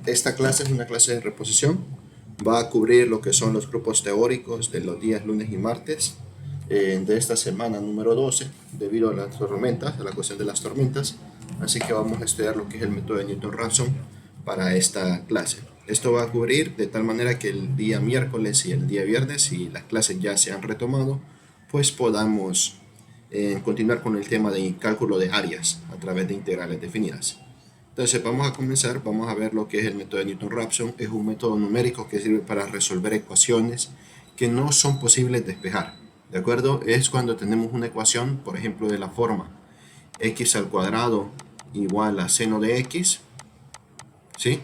Esta clase es una clase de reposición. Va a cubrir lo que son los grupos teóricos de los días lunes y martes de esta semana número 12, debido a las tormentas, a la cuestión de las tormentas. Así que vamos a estudiar lo que es el método de Newton-Raphson para esta clase. Esto va a cubrir de tal manera que el día miércoles y el día viernes, si las clases ya se han retomado, pues podamos continuar con el tema de cálculo de áreas a través de integrales definidas. Entonces vamos a comenzar, vamos a ver lo que es el método de Newton-Raphson. Es un método numérico que sirve para resolver ecuaciones que no son posibles de despejar. ¿De acuerdo? Es cuando tenemos una ecuación, por ejemplo, de la forma x al cuadrado igual a seno de x, ¿sí?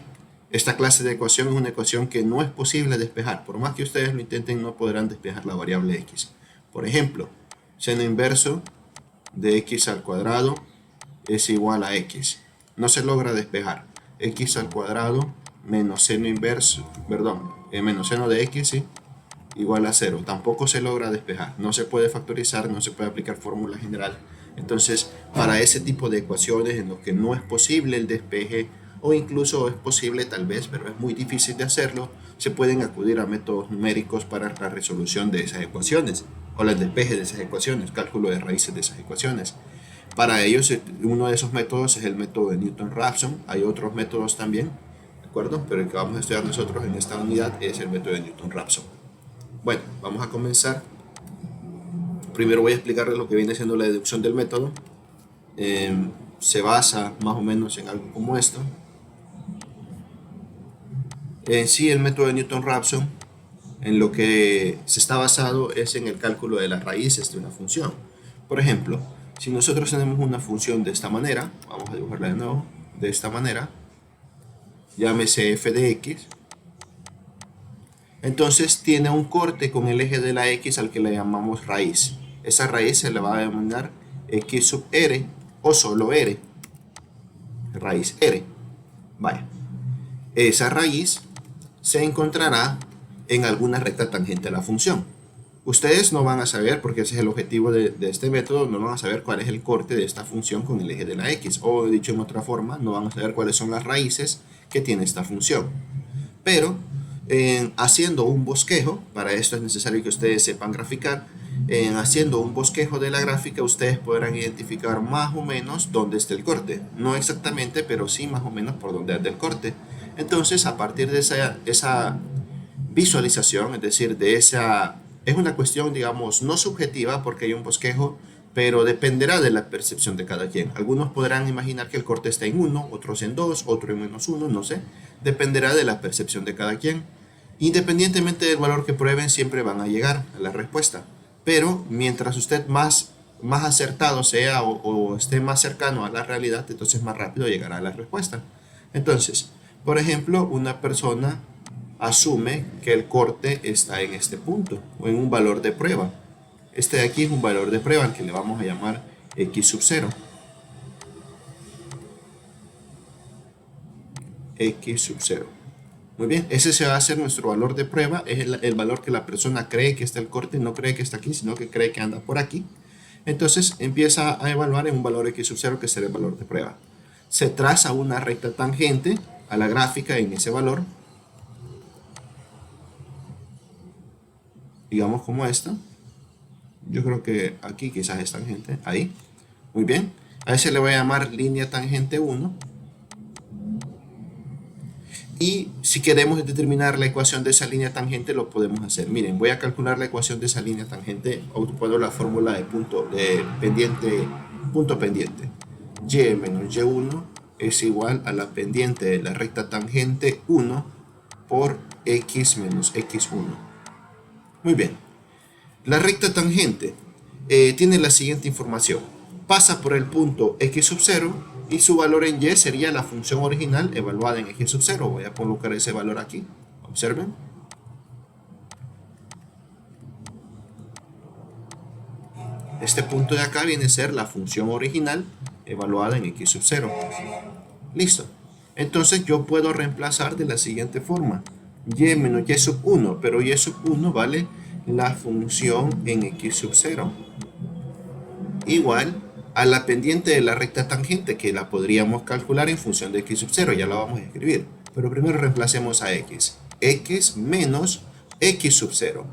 Esta clase de ecuación es una ecuación que no es posible despejar. Por más que ustedes lo intenten, no podrán despejar la variable x. Por ejemplo, seno inverso de x al cuadrado es igual a x. No se logra despejar. X al cuadrado menos seno inverso, menos seno de x, ¿sí?, igual a 0. Tampoco se logra despejar. No se puede factorizar, no se puede aplicar fórmula general. Entonces, para ese tipo de ecuaciones en los que no es posible el despeje, o incluso es posible tal vez, pero es muy difícil de hacerlo, se pueden acudir a métodos numéricos para la resolución de esas ecuaciones, o el despeje de esas ecuaciones, cálculo de raíces de esas ecuaciones. Para ellos, uno de esos métodos es el método de Newton-Raphson. Hay otros métodos también, ¿de acuerdo? Pero el que vamos a estudiar nosotros en esta unidad es el método de Newton-Raphson. Bueno, vamos a comenzar. Primero voy a explicarles lo que viene siendo la deducción del método. Se basa más o menos en algo como esto. En sí, el método de Newton-Raphson, en lo que se está basado es en el cálculo de las raíces de una función. Por ejemplo, si nosotros tenemos una función de esta manera, vamos a dibujarla de nuevo, de esta manera, llámese f de x, entonces tiene un corte con el eje de la x al que le llamamos raíz. Esa raíz se le va a denominar x sub r o solo r, raíz r. Vaya, esa raíz se encontrará en alguna recta tangente a la función. Ustedes no van a saber, porque ese es el objetivo de este método, no van a saber cuál es el corte de esta función con el eje de la x, o dicho en otra forma, no van a saber cuáles son las raíces que tiene esta función. Pero haciendo un bosquejo, para esto es necesario que ustedes sepan graficar, haciendo un bosquejo de la gráfica ustedes podrán identificar más o menos dónde está el corte. No exactamente, pero sí más o menos por dónde anda el corte. Entonces, a partir de esa visualización, es decir, de esa... Es una cuestión, digamos, no subjetiva porque hay un bosquejo, pero dependerá de la percepción de cada quien. Algunos podrán imaginar que el corte está en 1, otros en 2, otro en -1, no sé. Dependerá de la percepción de cada quien. Independientemente del valor que prueben, siempre van a llegar a la respuesta. Pero mientras usted más acertado sea o esté más cercano a la realidad, entonces más rápido llegará a la respuesta. Entonces, por ejemplo, una persona asume que el corte está en este punto o en un valor de prueba. Este de aquí es un valor de prueba al que le vamos a llamar x sub 0. X sub 0. Muy bien, ese se va a hacer nuestro valor de prueba. Es el valor que la persona cree que está el corte, no cree que está aquí, sino que cree que anda por aquí. Entonces empieza a evaluar en un valor x sub 0 que será el valor de prueba. Se traza una recta tangente a la gráfica en ese valor, digamos como esta. Yo creo que aquí quizás es tangente, ahí. Muy bien, a ese le voy a llamar línea tangente 1. Y si queremos determinar la ecuación de esa línea tangente, lo podemos hacer. Miren, voy a calcular la ecuación de esa línea tangente ocupando la fórmula de punto pendiente. Y menos y1 es igual a la pendiente de la recta tangente 1 por x menos x1. Muy bien. La recta tangente tiene la siguiente información. Pasa por el punto x sub 0 y su valor en y sería la función original evaluada en x sub 0. Voy a colocar ese valor aquí. Observen. Este punto de acá viene a ser la función original evaluada en x sub 0. Listo. Entonces yo puedo reemplazar de la siguiente forma. Y menos y sub 1, pero y sub 1 vale la función en x sub 0 igual a la pendiente de la recta tangente, que la podríamos calcular en función de x sub 0, ya la vamos a escribir. pero primero reemplacemos a x. X menos x sub 0.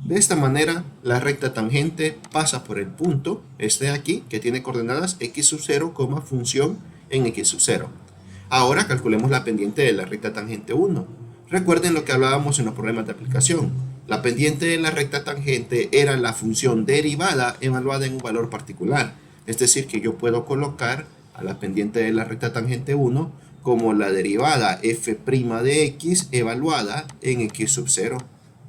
De esta manera, la recta tangente pasa por el punto, este de aquí, que tiene coordenadas x sub 0, función en x sub 0. Ahora calculemos la pendiente de la recta tangente 1. Recuerden lo que hablábamos en los problemas de aplicación. La pendiente de la recta tangente era la función derivada evaluada en un valor particular. Es decir, que yo puedo colocar a la pendiente de la recta tangente 1 como la derivada f' de x evaluada en x sub 0.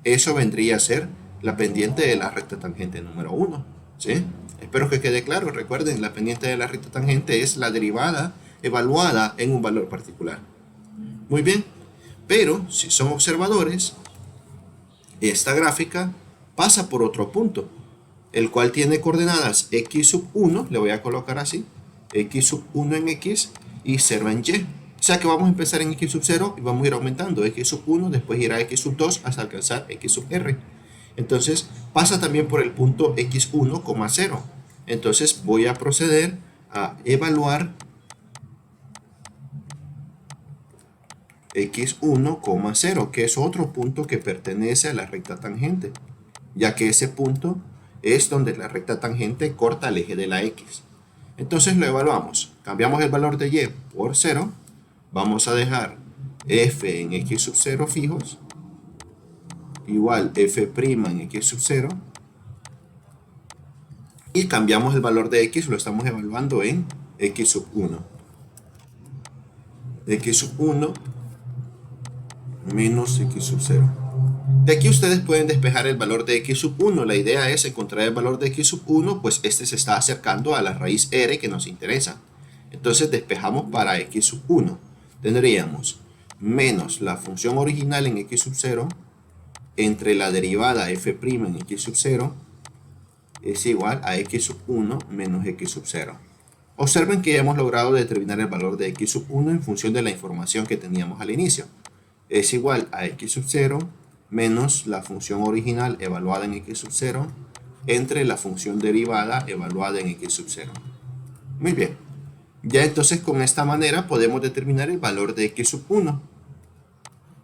Eso vendría a ser la pendiente de la recta tangente número 1. ¿Sí? Espero que quede claro. Recuerden, la pendiente de la recta tangente es la derivada evaluada en un valor particular. Muy bien, pero si son observadores, esta gráfica pasa por otro punto, el cual tiene coordenadas x sub 1, le voy a colocar así, x sub 1 en x y 0 en y. O sea que vamos a empezar en x sub 0 y vamos a ir aumentando x sub 1, después irá a x sub 2 hasta alcanzar x sub r. Entonces pasa también por el punto x1, 0. Entonces voy a proceder a evaluar x1, 0, que es otro punto que pertenece a la recta tangente, ya que ese punto es donde la recta tangente corta el eje de la x. Entonces lo evaluamos. Cambiamos el valor de y por 0. Vamos a dejar f en x sub 0 fijos, igual f' en x sub 0. Y cambiamos el valor de x, lo estamos evaluando en x sub 1. X sub 1 menos x sub 0. De aquí ustedes pueden despejar el valor de x sub 1. La idea es encontrar el valor de x sub 1, pues este se está acercando a la raíz r que nos interesa. Entonces despejamos para x sub 1. Tendríamos menos la función original en x sub 0 entre la derivada f' en x sub 0 es igual a x sub 1 menos x sub 0. Observen que ya hemos logrado determinar el valor de x sub 1 en función de la información que teníamos al inicio. Es igual a x sub 0 menos la función original evaluada en x sub 0 entre la función derivada evaluada en x sub 0. Muy bien. Ya entonces con esta manera podemos determinar el valor de x sub 1.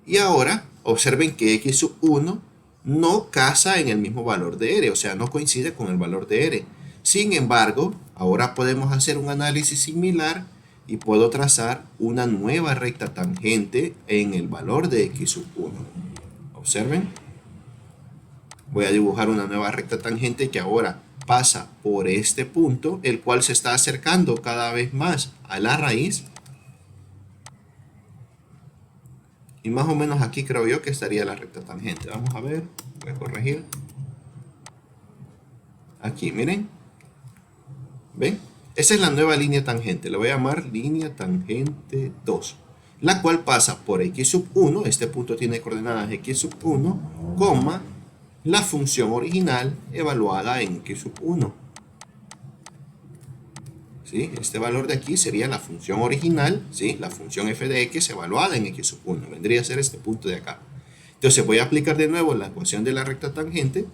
Y ahora observen que x sub 1 no casa en el mismo valor de r, o sea, no coincide con el valor de r. Sin embargo, ahora podemos hacer un análisis similar y puedo trazar una nueva recta tangente en el valor de x sub 1. Observen. Voy a dibujar una nueva recta tangente que ahora pasa por este punto, el cual se está acercando cada vez más a la raíz. Y más o menos aquí creo yo que estaría la recta tangente. Vamos a ver, voy a corregir. Aquí, miren. ¿Ven? Esa es la nueva línea tangente. La voy a llamar línea tangente 2. La cual pasa por x sub 1. Este punto tiene coordenadas x sub 1, coma, la función original evaluada en x sub 1. ¿Sí? Este valor de aquí sería la función original, ¿sí? La función f de x evaluada en x sub 1. Vendría a ser este punto de acá. Entonces voy a aplicar de nuevo la ecuación de la recta tangente.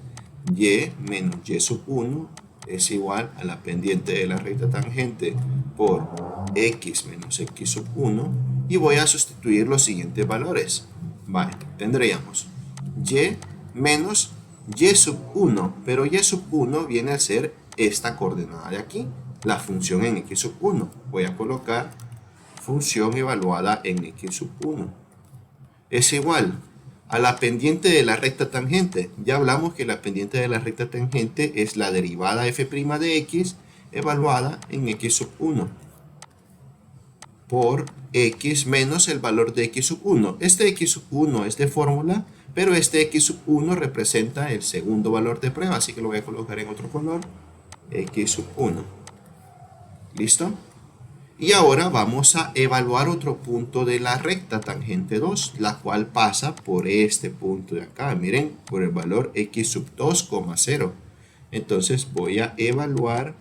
Y menos y sub 1 es igual a la pendiente de la recta tangente por x menos x sub 1. Y voy a sustituir los siguientes valores. Vale, tendríamos y menos y sub 1. Pero y sub 1 viene a ser esta coordenada de aquí, la función en x sub 1. Voy a colocar función evaluada en x sub 1. Es igual a la pendiente de la recta tangente. Ya hablamos que la pendiente de la recta tangente es la derivada f' de x evaluada en x sub 1 por x menos el valor de x sub 1. Este x sub 1 es de fórmula, pero este x sub 1 representa el segundo valor de prueba, así que lo voy a colocar en otro color, x sub 1. ¿Listo? Y ahora vamos a evaluar otro punto de la recta tangente 2, la cual pasa por este punto de acá. Miren, por el valor x sub 2, 0. Entonces voy a evaluar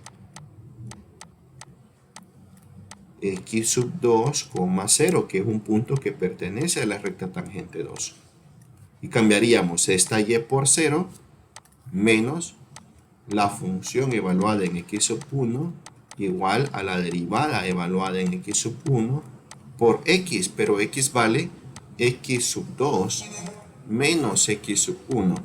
x sub 2, 0, que es un punto que pertenece a la recta tangente 2. Y cambiaríamos esta y por 0 menos la función evaluada en x sub 1 igual a la derivada evaluada en x sub 1 por x, pero x vale x sub 2 menos x sub 1.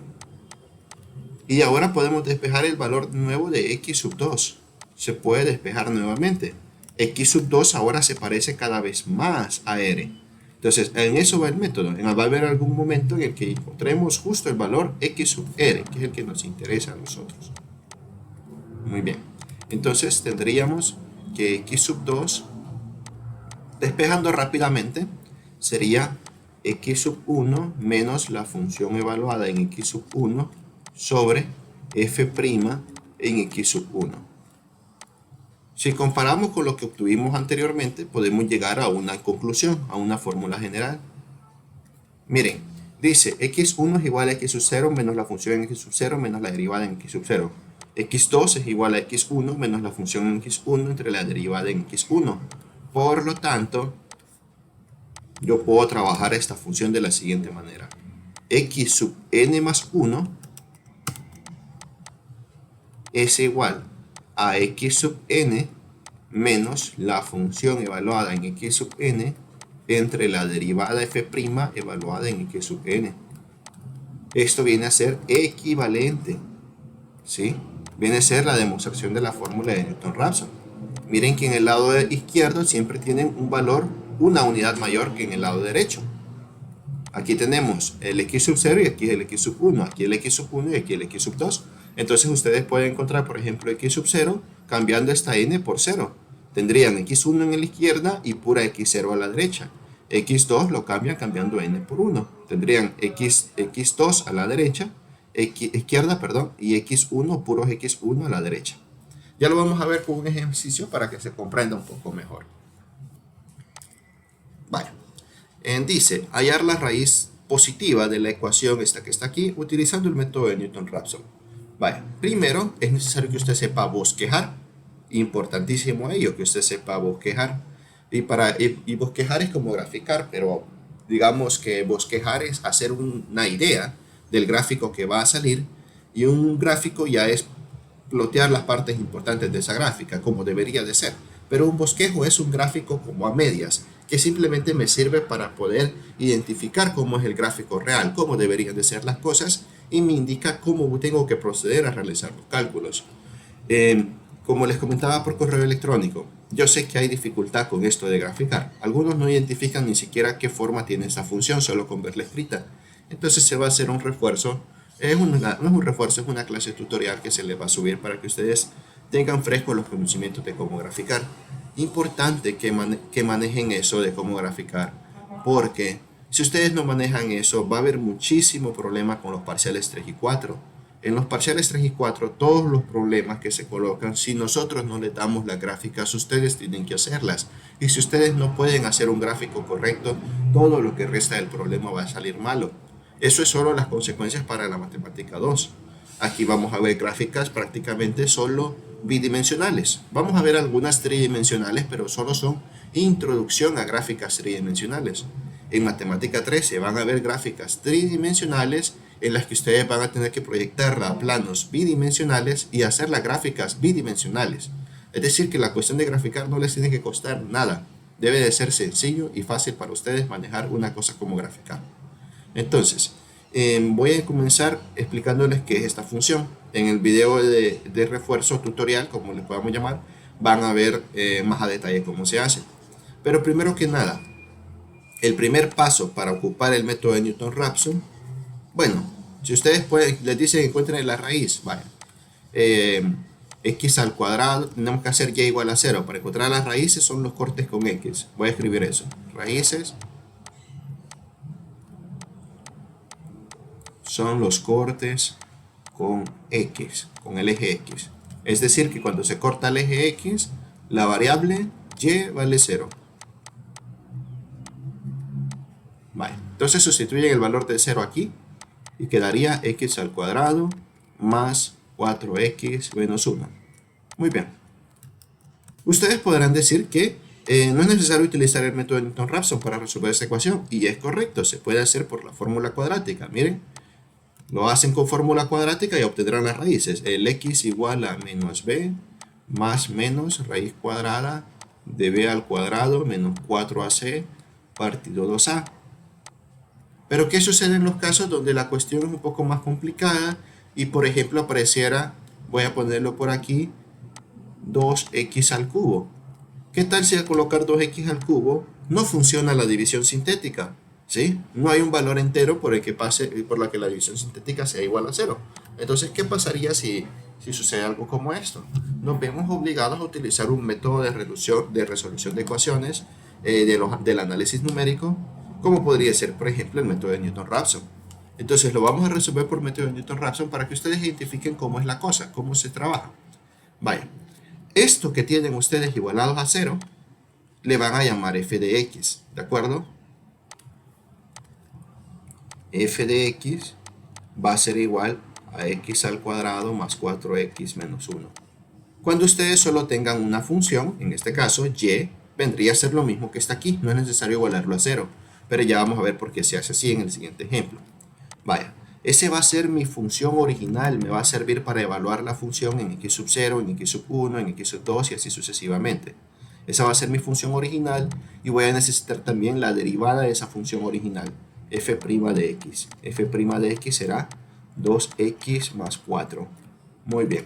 Y ahora podemos despejar el valor nuevo de x sub 2. Se puede despejar nuevamente. X sub 2 ahora se parece cada vez más a r. Entonces, en eso va el método. Va a haber algún momento en el que encontremos justo el valor x sub r, que es el que nos interesa a nosotros. Muy bien. Entonces, tendríamos que x sub 2, despejando rápidamente, sería x sub 1 menos la función evaluada en x sub 1 sobre f' en x sub 1. Si comparamos con lo que obtuvimos anteriormente, podemos llegar a una conclusión, a una fórmula general. Miren, dice x1 es igual a x sub 0 menos la función en x sub 0 menos la derivada en x sub 0. x2 es igual a x1 menos la función en x1 entre la derivada en x1. Por lo tanto, yo puedo trabajar esta función de la siguiente manera. X sub n más 1 es igual a x sub n menos la función evaluada en x sub n entre la derivada f' evaluada en x sub n. Esto viene a ser equivalente, ¿sí? Viene a ser la demostración de la fórmula de Newton-Raphson. Miren que en el lado izquierdo siempre tienen un valor, una unidad mayor que en el lado derecho. Aquí tenemos el x sub 0 y aquí el x sub 1, aquí el x sub 1 y aquí el x sub 2. Entonces ustedes pueden encontrar, por ejemplo, x sub 0 cambiando esta n por 0. Tendrían x1 en la izquierda y pura x0 a la derecha. x2 lo cambian cambiando n por 1. Tendrían x2 a la derecha, izquierda, perdón, y x1, puros x1 a la derecha. Ya lo vamos a ver con un ejercicio para que se comprenda un poco mejor. Vale. Dice, hallar la raíz positiva de la ecuación esta que está aquí utilizando el método de Newton-Raphson. Vaya, primero es necesario que usted sepa bosquejar. Importantísimo ello, que usted sepa bosquejar. Y bosquejar es como graficar, pero digamos que bosquejar es hacer una idea del gráfico que va a salir, y un gráfico ya es plotear las partes importantes de esa gráfica, como debería de ser. Pero un bosquejo es un gráfico como a medias, que simplemente me sirve para poder identificar cómo es el gráfico real, cómo deberían de ser las cosas, y me indica cómo tengo que proceder a realizar los cálculos. Como les comentaba por correo electrónico, yo sé que hay dificultad con esto de graficar. Algunos no identifican ni siquiera qué forma tiene esa función, solo con verla escrita. Entonces se va a hacer un refuerzo. No es un refuerzo, es una clase tutorial que se les va a subir para que ustedes tengan frescos los conocimientos de cómo graficar. Importante que manejen eso de cómo graficar, porque si ustedes no manejan eso, va a haber muchísimo problema con los parciales 3 y 4. En los parciales 3 y 4, todos los problemas que se colocan, si nosotros no les damos las gráficas, ustedes tienen que hacerlas. Y si ustedes no pueden hacer un gráfico correcto, todo lo que resta del problema va a salir malo. Eso es solo las consecuencias para la matemática 2. Aquí vamos a ver gráficas prácticamente solo bidimensionales. Vamos a ver algunas tridimensionales, pero solo son introducción a gráficas tridimensionales. En matemática 13 van a ver gráficas tridimensionales en las que ustedes van a tener que proyectarla a planos bidimensionales y hacer las gráficas bidimensionales. Es decir, que la cuestión de graficar no les tiene que costar nada. Debe de ser sencillo y fácil para ustedes manejar una cosa como graficar. Entonces, voy a comenzar explicándoles qué es esta función. En el video de refuerzo tutorial, como le podamos llamar, van a ver más a detalle cómo se hace. Pero primero que nada, el primer paso para ocupar el método de Newton-Raphson, bueno, si ustedes les dicen que encuentren la raíz, vaya, x al cuadrado, tenemos que hacer y igual a 0. Para encontrar las raíces son los cortes con x. Voy a escribir eso. Raíces son los cortes con x, con el eje x. Es decir, que cuando se corta el eje x, la variable y vale 0. Vale, entonces sustituyen el valor de 0 aquí y quedaría x al cuadrado más 4x menos 1. Muy bien. Ustedes podrán decir que no es necesario utilizar el método de Newton-Raphson para resolver esta ecuación, y es correcto, se puede hacer por la fórmula cuadrática. Miren, lo hacen con fórmula cuadrática y obtendrán las raíces. El x igual a menos b más menos raíz cuadrada de b al cuadrado menos 4ac partido 2a. Pero ¿qué sucede en los casos donde la cuestión es un poco más complicada y por ejemplo apareciera, voy a ponerlo por aquí, 2x al cubo? ¿Qué tal si al colocar 2x al cubo no funciona la división sintética? ¿Sí? No hay un valor entero por el que pase, por la que la división sintética sea igual a 0. Entonces, ¿qué pasaría si sucede algo como esto? Nos vemos obligados a utilizar un método de resolución de ecuaciones del análisis numérico, como podría ser, por ejemplo, el método de Newton-Raphson. Entonces, lo vamos a resolver por método de Newton-Raphson para que ustedes identifiquen cómo es la cosa, cómo se trabaja. Vaya, esto que tienen ustedes igualados a 0, le van a llamar f de x, ¿de acuerdo? F de x va a ser igual a x al cuadrado más 4x menos 1. Cuando ustedes solo tengan una función, en este caso y, vendría a ser lo mismo que está aquí, no es necesario igualarlo a 0, pero ya vamos a ver por qué se hace así en el siguiente ejemplo. Vaya, ese va a ser mi función original, me va a servir para evaluar la función en x sub 0, en x sub 1, en x sub 2 y así sucesivamente. Esa va a ser mi función original y voy a necesitar también la derivada de esa función original, f' de x. F' de x será 2x más 4. Muy bien.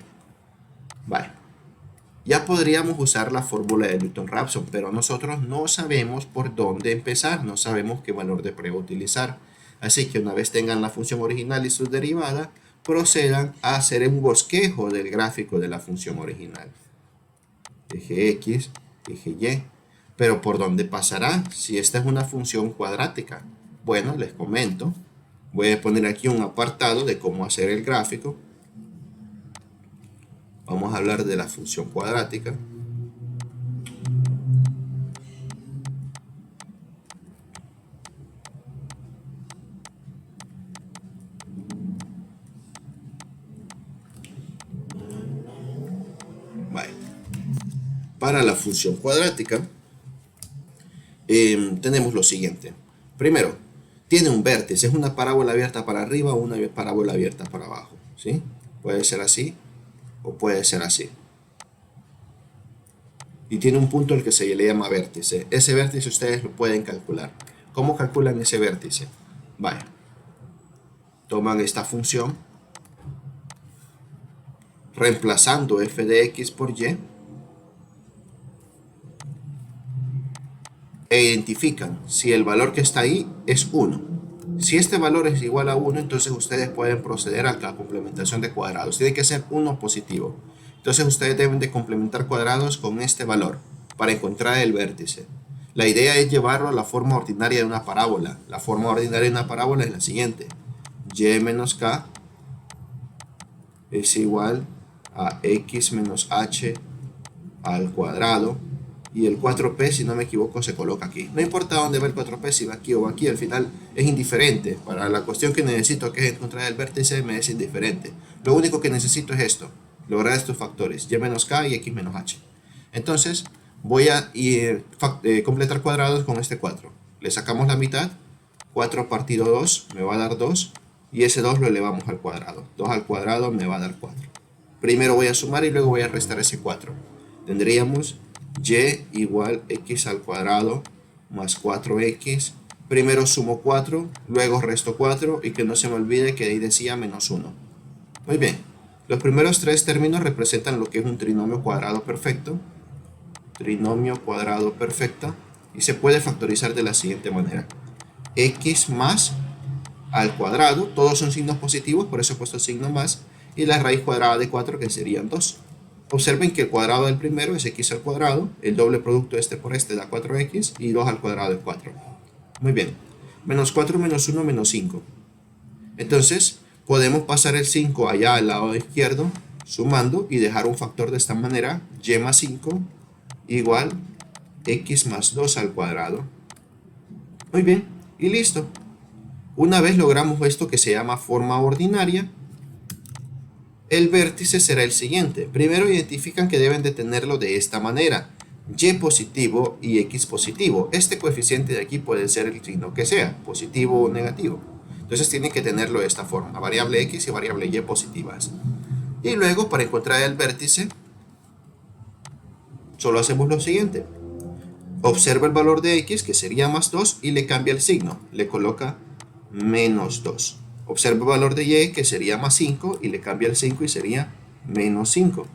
Vale. Ya podríamos usar la fórmula de Newton-Raphson, pero nosotros no sabemos por dónde empezar, no sabemos qué valor de prueba utilizar. Así que una vez tengan la función original y su derivada, procedan a hacer un bosquejo del gráfico de la función original. Eje x, eje y. Pero ¿por dónde pasará si esta es una función cuadrática? Bueno, les comento. Voy a poner aquí un apartado de cómo hacer el gráfico. Vamos a hablar de la función cuadrática. Vale. Para la función cuadrática tenemos lo siguiente. Primero, tiene un vértice, es una parábola abierta para arriba o una parábola abierta para abajo, ¿sí? Puede ser así o puede ser así. Y tiene un punto al que se le llama vértice. Ese vértice ustedes lo pueden calcular. ¿Cómo calculan ese vértice? Vaya, toman esta función, reemplazando f de x por y, e identifican si el valor que está ahí es 1. Si este valor es igual a 1, entonces ustedes pueden proceder a la complementación de cuadrados. Tiene que ser 1 positivo. Entonces ustedes deben de complementar cuadrados con este valor para encontrar el vértice. La idea es llevarlo a la forma ordinaria de una parábola. La forma ordinaria de una parábola es la siguiente. Y menos k es igual a x menos h al cuadrado. Y el 4p, si no me equivoco, se coloca aquí. No importa dónde va el 4p, si va aquí o va aquí, al final es indiferente. Para la cuestión que necesito, que es encontrar el vértice, me es indiferente. Lo único que necesito es esto, lograr estos factores, y menos k y x menos h. Entonces, voy a completar cuadrados con este 4. Le sacamos la mitad, 4 partido 2 me va a dar 2, y ese 2 lo elevamos al cuadrado. 2 al cuadrado me va a dar 4. Primero voy a sumar y luego voy a restar ese 4. Tendríamos y igual x al cuadrado más 4x. Primero sumo 4, luego resto 4 y que no se me olvide que ahí decía menos 1. Muy bien, los primeros tres términos representan lo que es un trinomio cuadrado perfecto. Trinomio cuadrado perfecto. Y se puede factorizar de la siguiente manera. X más al cuadrado, todos son signos positivos, por eso he puesto el signo más. Y la raíz cuadrada de 4 que serían 2. Observen que el cuadrado del primero es x al cuadrado, el doble producto este por este da 4x y 2 al cuadrado es 4. Muy bien, menos 4 menos 1 menos 5. Entonces podemos pasar el 5 allá al lado izquierdo sumando y dejar un factor de esta manera, y más 5 igual x más 2 al cuadrado. Muy bien, y listo. Una vez logramos esto que se llama forma ordinaria, el vértice será el siguiente. Primero identifican que deben de tenerlo de esta manera. Y positivo y x positivo. Este coeficiente de aquí puede ser el signo que sea, positivo o negativo. Entonces tienen que tenerlo de esta forma, variable x y variable y positivas. Y luego para encontrar el vértice, solo hacemos lo siguiente. Observa el valor de x, que sería más 2, y le cambia el signo. Le coloca menos 2. Observa el valor de y, que sería más 5, y le cambia el 5 y sería menos 5.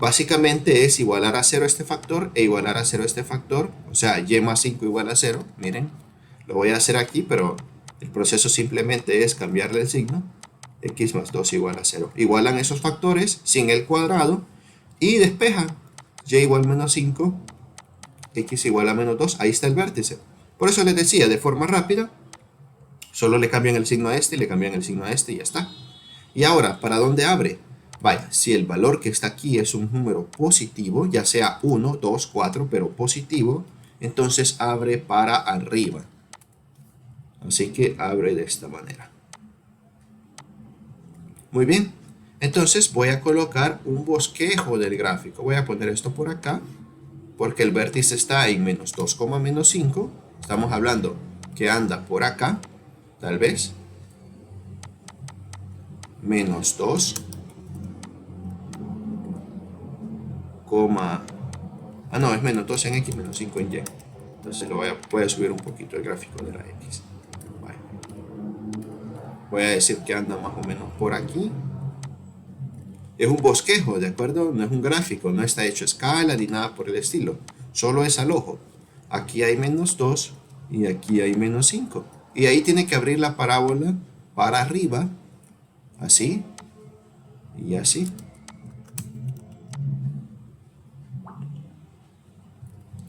Básicamente es igualar a 0 este factor e igualar a 0 este factor. O sea, y más 5 igual a 0. Miren, lo voy a hacer aquí, pero el proceso simplemente es cambiarle el signo. X más 2 igual a 0. Igualan esos factores sin el cuadrado y despejan. Y igual menos 5, x igual a menos 2. Ahí está el vértice. Por eso les decía, de forma rápida, solo le cambian el signo a este y le cambian el signo a este y ya está. Y ahora, ¿para dónde abre? Vaya, si el valor que está aquí es un número positivo, ya sea 1, 2, 4, pero positivo, entonces abre para arriba. Así que abre de esta manera. Muy bien. Entonces voy a colocar un bosquejo del gráfico. Voy a poner esto por acá, porque el vértice está en menos 2, menos 5. Estamos hablando que anda por acá, tal vez. Menos 2, no, es menos 2 en x, menos 5 en y. Entonces voy a subir un poquito el gráfico de la x. Vale. Voy a decir que anda más o menos por aquí. Es un bosquejo, ¿de acuerdo? No es un gráfico, no está hecho a escala ni nada por el estilo. Solo es al ojo. Aquí hay menos 2 y aquí hay menos 5. Y ahí tiene que abrir la parábola para arriba, así y así.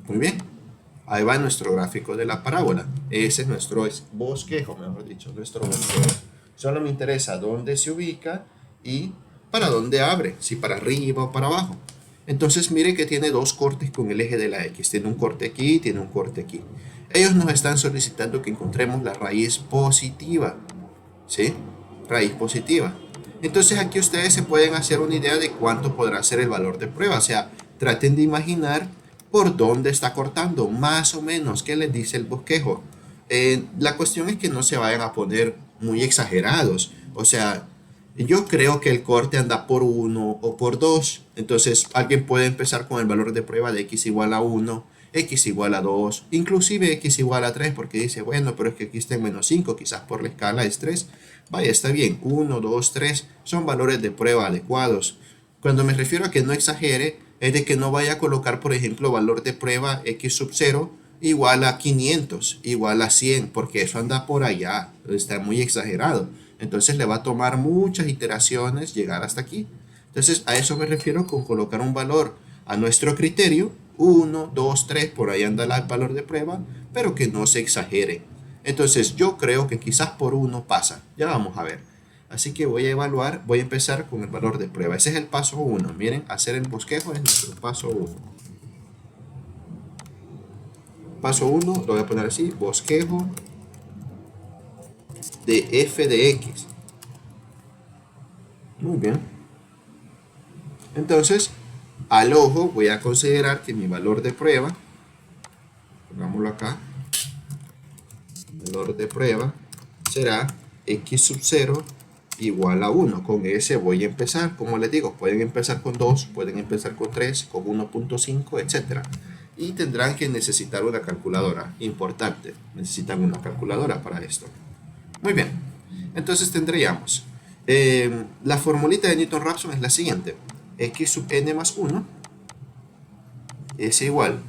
Muy bien. Ahí va nuestro gráfico de la parábola. Ese es nuestro bosquejo, mejor dicho, nuestro bosquejo. Solo me interesa dónde se ubica y para dónde abre, si para arriba o para abajo. Entonces mire que tiene dos cortes con el eje de la X. Tiene un corte aquí, tiene un corte aquí. Ellos nos están solicitando que encontremos la raíz positiva. ¿Sí? Raíz positiva. Entonces aquí ustedes se pueden hacer una idea de cuánto podrá ser el valor de prueba. O sea, traten de imaginar por dónde está cortando, más o menos, qué les dice el bosquejo. La cuestión es que no se vayan a poner muy exagerados. O sea, yo creo que el corte anda por 1 o por 2. Entonces alguien puede empezar con el valor de prueba de x igual a 1, x igual a 2, inclusive x igual a 3, porque dice, bueno, pero es que aquí está en menos 5, quizás por la escala es 3. Vaya, está bien, 1, 2, 3 son valores de prueba adecuados. Cuando me refiero a que no exagere, es de que no vaya a colocar, por ejemplo, valor de prueba x sub 0 igual a 500, igual a 100, porque eso anda por allá, está muy exagerado. Entonces le va a tomar muchas iteraciones llegar hasta aquí. Entonces a eso me refiero con colocar un valor a nuestro criterio, 1, 2, 3, por ahí anda el valor de prueba, pero que no se exagere. Entonces yo creo que quizás por 1 pasa, ya vamos a ver. Así que voy a evaluar, voy a empezar con el valor de prueba. Ese es el paso 1. Miren, hacer el bosquejo es nuestro paso 1. Paso 1, lo voy a poner así, bosquejo de f de x. Muy bien. Entonces, al ojo voy a considerar que mi valor de prueba, pongámoslo acá, valor de prueba será x sub 0 igual a 1. Con ese voy a empezar. Como les digo, pueden empezar con 2, pueden empezar con 3, con 1.5, etc. Y tendrán que necesitar una calculadora. Importante, necesitan una calculadora para esto. Muy bien, entonces tendríamos la formulita de Newton-Raphson es la siguiente: x sub n más 1 es igual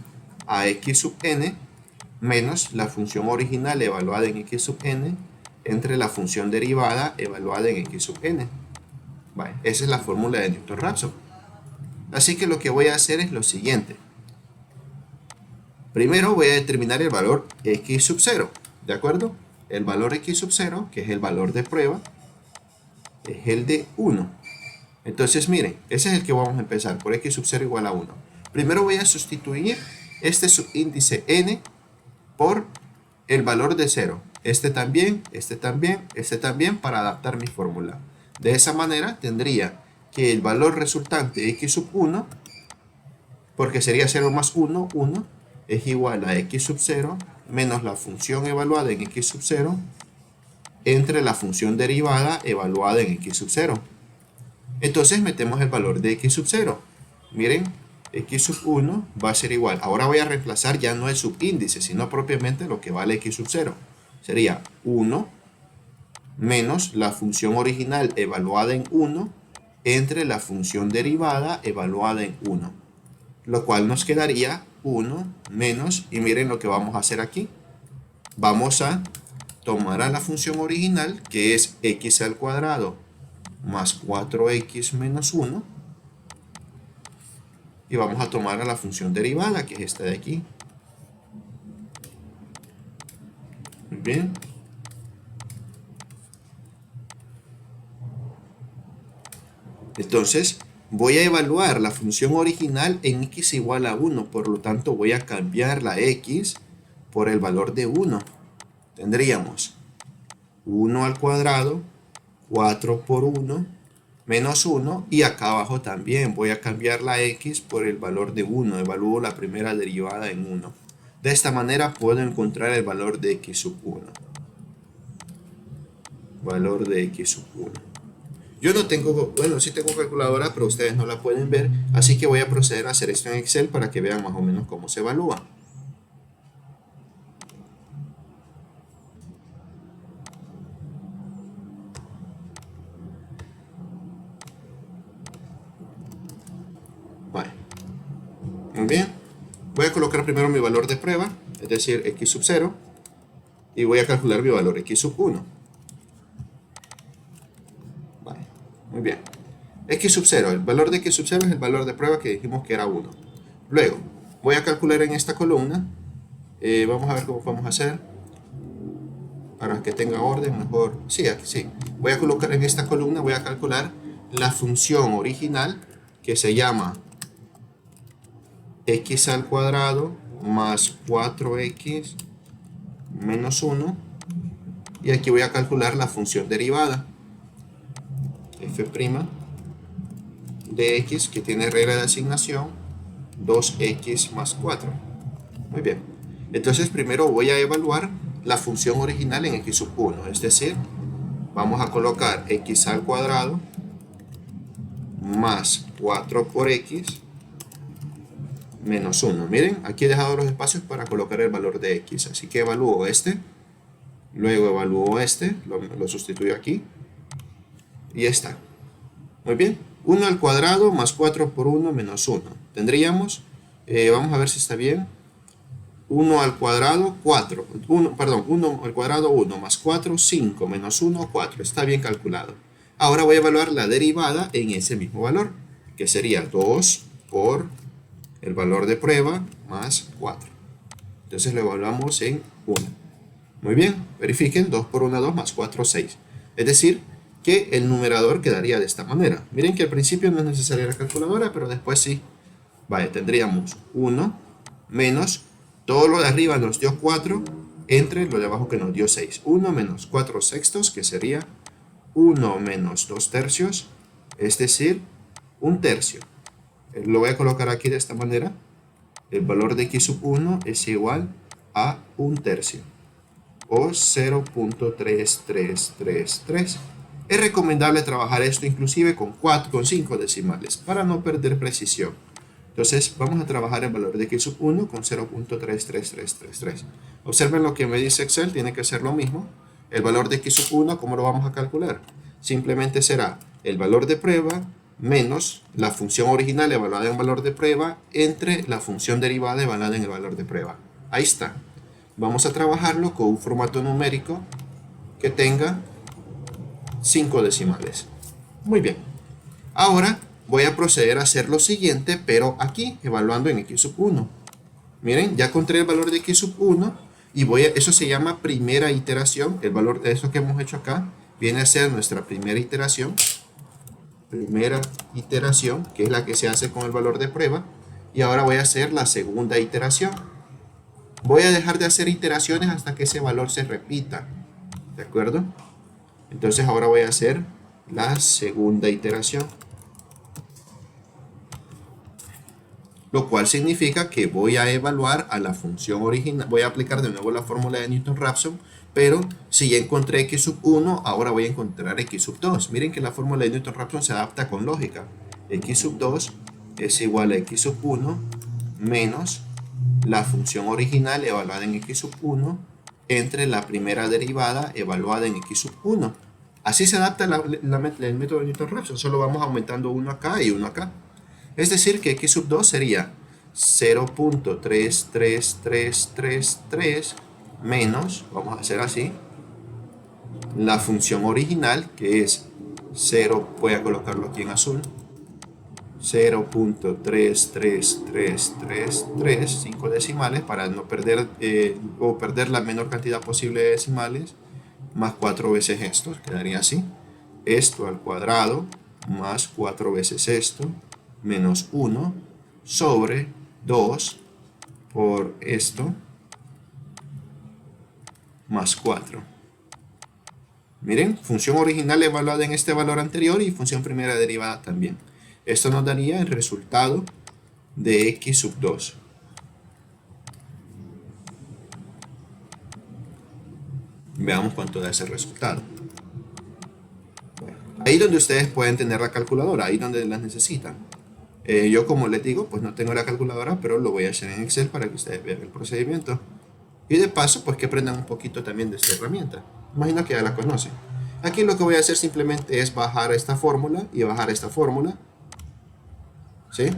a x sub n menos la función original evaluada en x sub n entre la función derivada evaluada en x sub n. Vale, esa es la fórmula de Newton-Raphson. Así que lo que voy a hacer es lo siguiente. Primero voy a determinar el valor x sub 0, ¿de acuerdo? El valor x sub 0, que es el valor de prueba, es el de 1. Entonces miren, ese es el que vamos a empezar, por x sub 0 igual a 1. Primero voy a sustituir este subíndice n por el valor de 0. Este también, este también, este también, para adaptar mi fórmula. De esa manera tendría que el valor resultante x sub 1, porque sería 0 más 1, 1, es igual a x sub 0 menos la función evaluada en x sub 0 entre la función derivada evaluada en x sub 0. Entonces metemos el valor de x sub 0. Miren, x sub 1 va a ser igual. Ahora voy a reemplazar ya no el subíndice, sino propiamente lo que vale x sub 0. Sería 1 menos la función original evaluada en 1 entre la función derivada evaluada en 1. Lo cual nos quedaría 1 menos, y miren lo que vamos a hacer aquí. Vamos a tomar a la función original, que es x al cuadrado más 4x menos 1, y vamos a tomar a la función derivada, que es esta de aquí. Muy bien. Entonces, voy a evaluar la función original en x igual a 1, por lo tanto voy a cambiar la x por el valor de 1. Tendríamos 1 al cuadrado, 4 por 1, menos 1, y acá abajo también voy a cambiar la x por el valor de 1, evalúo la primera derivada en 1. De esta manera puedo encontrar el valor de x sub 1. Valor de x sub 1. Yo no tengo, bueno, sí tengo calculadora, pero ustedes no la pueden ver, así que voy a proceder a hacer esto en Excel para que vean más o menos cómo se evalúa. Vale. Muy bien. Voy a colocar primero mi valor de prueba, es decir, x sub 0, y voy a calcular mi valor x sub 1. Vale. Muy bien. X sub 0, el valor de x sub 0 es el valor de prueba que dijimos que era 1. Luego, voy a calcular en esta columna, vamos a ver cómo vamos a hacer, para que tenga orden mejor, sí, aquí sí. Voy a colocar en esta columna, voy a calcular la función original, que se llama x al cuadrado más 4x menos 1, y aquí voy a calcular la función derivada, f' de x, que tiene regla de asignación 2x más 4. Muy bien. Entonces primero voy a evaluar la función original en x sub 1. Es decir, vamos a colocar x al cuadrado más 4 por x menos 1. Miren, aquí he dejado los espacios para colocar el valor de x. Así que evalúo este. Luego evalúo este. Lo sustituyo aquí. Y está. Muy bien. 1 al cuadrado más 4 por 1 menos 1. Tendríamos, vamos a ver si está bien, 1 al cuadrado 4, 1 al cuadrado 1 más 4, 5 menos 1, 4. Está bien calculado. Ahora voy a evaluar la derivada en ese mismo valor, que sería 2 por el valor de prueba más 4. Entonces lo evaluamos en 1. Muy bien, verifiquen, 2 por 1, 2 más 4, 6. Es decir, que el numerador quedaría de esta manera. Miren que al principio no es necesaria la calculadora, pero después sí. Vale, tendríamos 1 menos, todo lo de arriba nos dio 4, entre lo de abajo que nos dio 6. 1 menos 4 sextos, que sería 1 menos 2 tercios, es decir, 1 tercio. Lo voy a colocar aquí de esta manera. El valor de x sub 1 es igual a 1 tercio, o 0.3333. Es recomendable trabajar esto inclusive con 5 decimales para no perder precisión. Entonces vamos a trabajar el valor de x sub 1 con 0.33333. Observen lo que me dice Excel, tiene que ser lo mismo. El valor de x sub 1, ¿cómo lo vamos a calcular? Simplemente será el valor de prueba menos la función original evaluada en valor de prueba entre la función derivada evaluada en el valor de prueba. Ahí está. Vamos a trabajarlo con un formato numérico que tenga 5 decimales. Muy bien. Ahora voy a proceder a hacer lo siguiente, pero aquí, evaluando en x sub 1. Miren, ya encontré el valor de x sub 1 y eso se llama primera iteración. El valor de eso que hemos hecho acá viene a ser nuestra primera iteración. Primera iteración, que es la que se hace con el valor de prueba. Y ahora voy a hacer la segunda iteración. Voy a dejar de hacer iteraciones hasta que ese valor se repita. ¿De acuerdo? Entonces ahora voy a hacer la segunda iteración. Lo cual significa que voy a evaluar a la función original. Voy a aplicar de nuevo la fórmula de Newton-Raphson, pero si ya encontré x sub 1, ahora voy a encontrar x sub 2. Miren que la fórmula de Newton-Raphson se adapta con lógica. X sub 2 es igual a x sub 1 menos la función original evaluada en x sub 1 entre la primera derivada evaluada en x sub 1. Así se adapta el método de Newton-Raphson, solo vamos aumentando uno acá y uno acá. Es decir, que x sub 2 sería 0.33333 menos, vamos a hacer así, la función original, que es 0, voy a colocarlo aquí en azul, 0.33333, 5 decimales, para no perder o perder la menor cantidad posible de decimales, más 4 veces esto, quedaría así, esto al cuadrado, más 4 veces esto, menos 1, sobre 2 por esto, más 4. Miren, función original evaluada en este valor anterior y función primera derivada también. Esto nos daría el resultado de x sub 2. Veamos cuánto da ese resultado. Bueno, ahí donde ustedes pueden tener la calculadora, ahí donde las necesitan. Yo, como les digo, pues no tengo la calculadora, pero lo voy a hacer en Excel para que ustedes vean el procedimiento. Y de paso, pues que aprendan un poquito también de esta herramienta. Imagino que ya la conocen. Aquí lo que voy a hacer simplemente es bajar esta fórmula y bajar esta fórmula, ¿sí?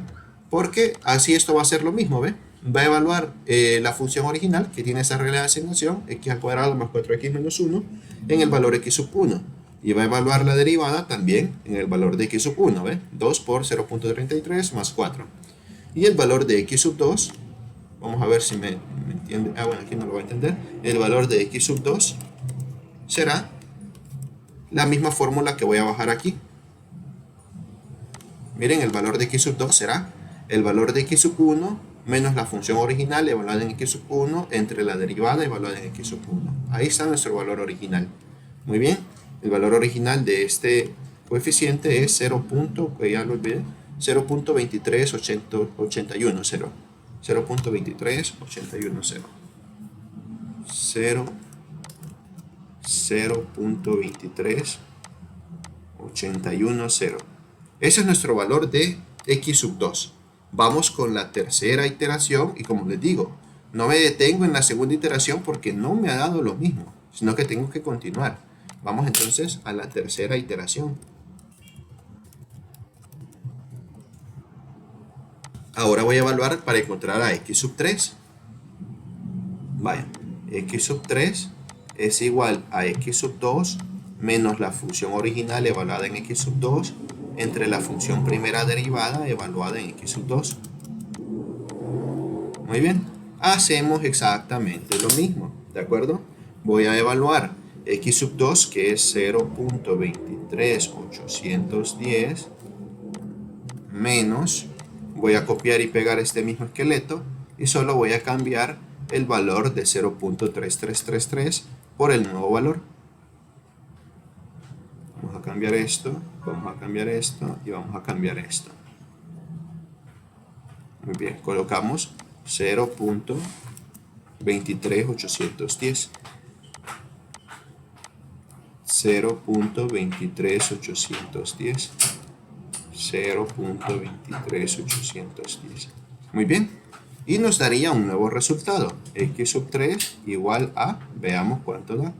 Porque así esto va a ser lo mismo, ¿ve? Va a evaluar la función original, que tiene esa regla de asignación, x al cuadrado más 4x menos 1, en el valor x sub 1. Y va a evaluar la derivada también en el valor de x sub 1, ¿ve? 2 por 0.33 más 4. Y el valor de x sub 2, vamos a ver si me entiende. Ah, bueno, aquí no lo va a entender. El valor de x sub 2 será la misma fórmula que voy a bajar aquí. Miren, el valor de x sub 2 será el valor de x sub 1 menos la función original evaluada en x sub 1 entre la derivada evaluada en x sub 1. Ahí está nuestro valor original. Muy bien, el valor original de este coeficiente es 0.238110. 0.238110. 0.238110. Ese es nuestro valor de x sub 2. Vamos con la tercera iteración y, como les digo, no me detengo en la segunda iteración porque no me ha dado lo mismo, sino que tengo que continuar. Vamos entonces a la tercera iteración. Ahora voy a evaluar para encontrar a x sub 3. Vaya, x sub 3 es igual a x sub 2 menos la función original evaluada en x sub 2 entre la función primera derivada evaluada en x sub 2. Muy bien, hacemos exactamente lo mismo, ¿de acuerdo? Voy a evaluar x sub 2, que es 0.23810, menos, voy a copiar y pegar este mismo esqueleto y solo voy a cambiar el valor de 0.3333 por el nuevo valor. Vamos a cambiar esto, vamos a cambiar esto y vamos a cambiar esto. Muy bien, colocamos 0.23810. 0.23810. 0.23810. Muy bien. Y nos daría un nuevo resultado. X sub 3 igual a, veamos cuánto da.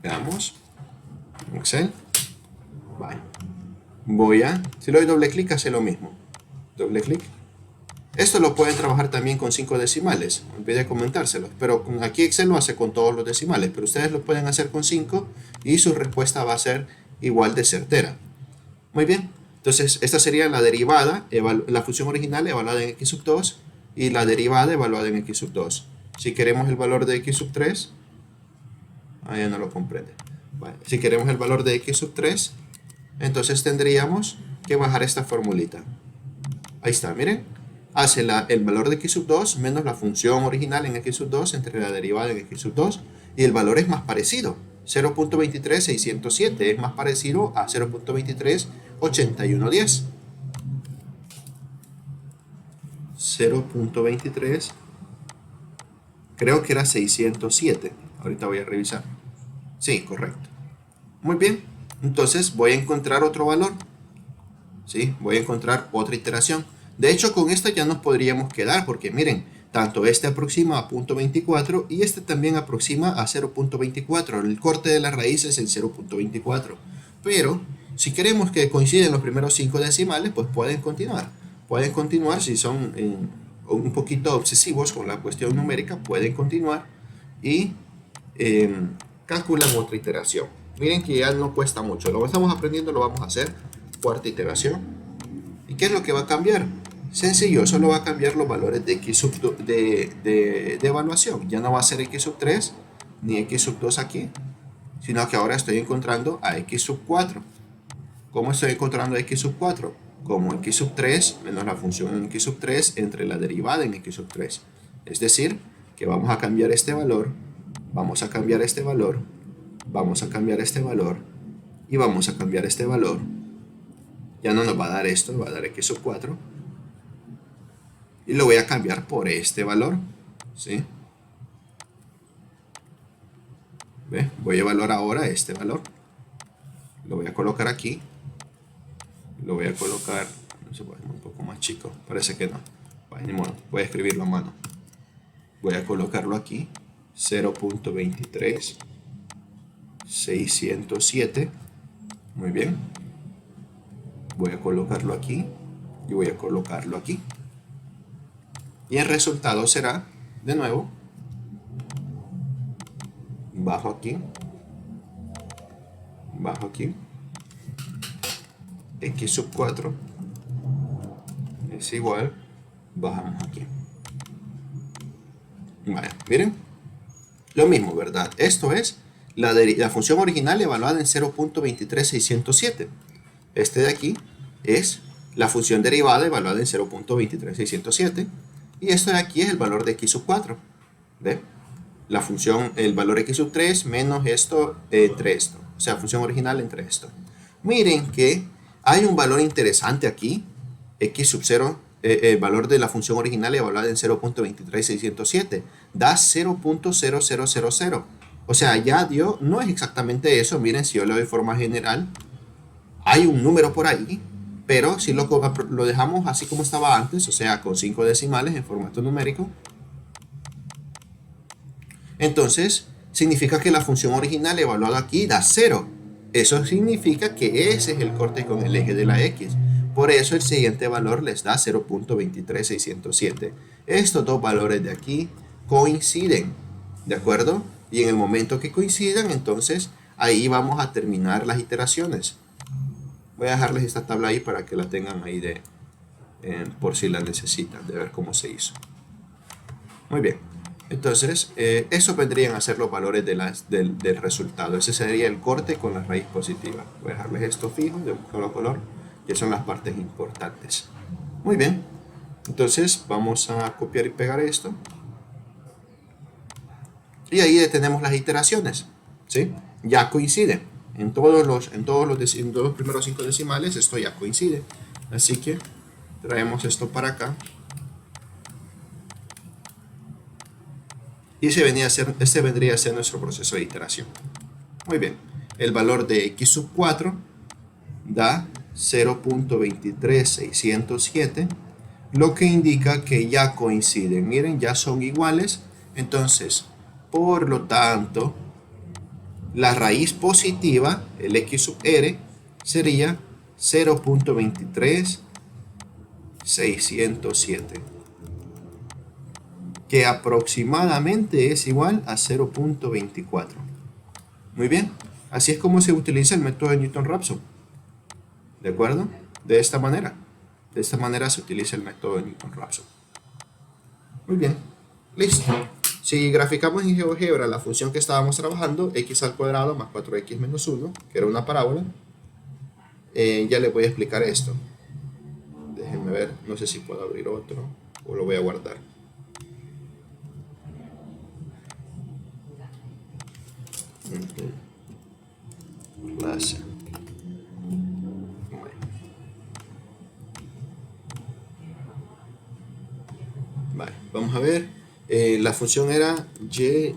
Veamos. Excel. Vale. Si le doy doble clic, hace lo mismo. Doble clic. Esto lo pueden trabajar también con 5 decimales. Olvidé comentárselos. Pero aquí Excel lo hace con todos los decimales. Pero ustedes lo pueden hacer con 5 y su respuesta va a ser igual de certera. Muy bien. Entonces, esta sería la derivada, la función original evaluada en x sub 2 y la derivada evaluada en x sub 2. Si queremos el valor de x sub 3, ya no lo comprende. Vale. Si queremos el valor de x sub 3, entonces tendríamos que bajar esta formulita. Ahí está, miren. Hace el valor de x sub 2 menos la función original en x sub 2 entre la derivada en x sub 2. Y el valor es más parecido. 0.23607 es más parecido a 0.238110. 0.23, creo que era 607. Ahorita voy a revisar. Sí, correcto. Muy bien. Entonces voy a encontrar otro valor. ¿Sí? Voy a encontrar otra iteración. De hecho, con esta ya nos podríamos quedar porque miren, tanto este aproxima a 0.24 y este también aproxima a 0.24. El corte de la raíz es el 0.24. Pero si queremos que coinciden los primeros 5 decimales, pues pueden continuar. Pueden continuar si son un poquito obsesivos con la cuestión numérica, pueden continuar y calculan otra iteración. Miren que ya no cuesta mucho. Lo que estamos aprendiendo lo vamos a hacer. Cuarta iteración. ¿Y qué es lo que va a cambiar? Sencillo, solo va a cambiar los valores de x sub de evaluación. Ya no va a ser x sub 3 ni x sub 2 aquí, sino que ahora estoy encontrando a x sub 4. ¿Cómo estoy encontrando a x sub 4? Como x sub 3 menos la función en x sub 3 entre la derivada en x sub 3. Es decir, que vamos a cambiar este valor, vamos a cambiar este valor, vamos a cambiar este valor y vamos a cambiar este valor. Ya no nos va a dar esto, va a dar x sub 4. Y lo voy a cambiar por este valor. ¿Sí? ¿Ve? Voy a evaluar ahora este valor. Lo voy a colocar aquí. Lo voy a colocar, no sé, un poco más chico. Parece que no. Voy a escribirlo a mano. Voy a colocarlo aquí. 0.23607. Muy bien. Voy a colocarlo aquí. Y voy a colocarlo aquí. Y el resultado será, de nuevo, bajo aquí, x sub 4 es igual, bajamos aquí. Vale, miren, lo mismo, ¿verdad? Esto es la función original evaluada en 0.23607. Este de aquí es la función derivada evaluada en 0.23607. Y esto de aquí es el valor de x sub 4. ¿Ve? La función, el valor x sub 3 menos esto entre esto. O sea, función original entre esto. Miren que hay un valor interesante aquí. X sub 0, el valor de la función original evaluada en 0.23607. Da 0.0000. O sea, ya dio, no es exactamente eso. Miren, si yo le doy forma general, hay un número por ahí. Pero si lo dejamos así como estaba antes, o sea, con 5 decimales en formato numérico, entonces significa que la función original evaluada aquí da 0. Eso significa que ese es el corte con el eje de la x. Por eso el siguiente valor les da 0.23607. Estos dos valores de aquí coinciden, ¿de acuerdo? Y en el momento que coincidan, entonces ahí vamos a terminar las iteraciones. Voy a dejarles esta tabla ahí para que la tengan ahí por si la necesitan, de ver cómo se hizo. Muy bien. Entonces, eso vendrían a ser los valores del resultado. Ese sería el corte con la raíz positiva. Voy a dejarles esto fijo de un solo color, que son las partes importantes. Muy bien. Entonces, vamos a copiar y pegar esto. Y ahí tenemos las iteraciones. ¿Sí? Ya coincide. En todos los primeros 5 decimales esto ya coincide. Así que traemos esto para acá. Y este vendría a ser nuestro proceso de iteración. Muy bien. El valor de x sub 4 da 0.23607, lo que indica que ya coinciden. Miren, ya son iguales. Entonces, por lo tanto, la raíz positiva, el x sub r, sería 0.23607. Que aproximadamente es igual a 0.24. Muy bien, así es como se utiliza el método de Newton-Raphson. ¿De acuerdo? De esta manera se utiliza el método de Newton-Raphson. Muy bien, listo. Si graficamos en GeoGebra la función que estábamos trabajando, x al cuadrado más 4x menos 1, que era una parábola, ya les voy a explicar esto. Déjenme ver, no sé si puedo abrir otro o lo voy a guardar. Clase. Vale, vamos a ver. La función era y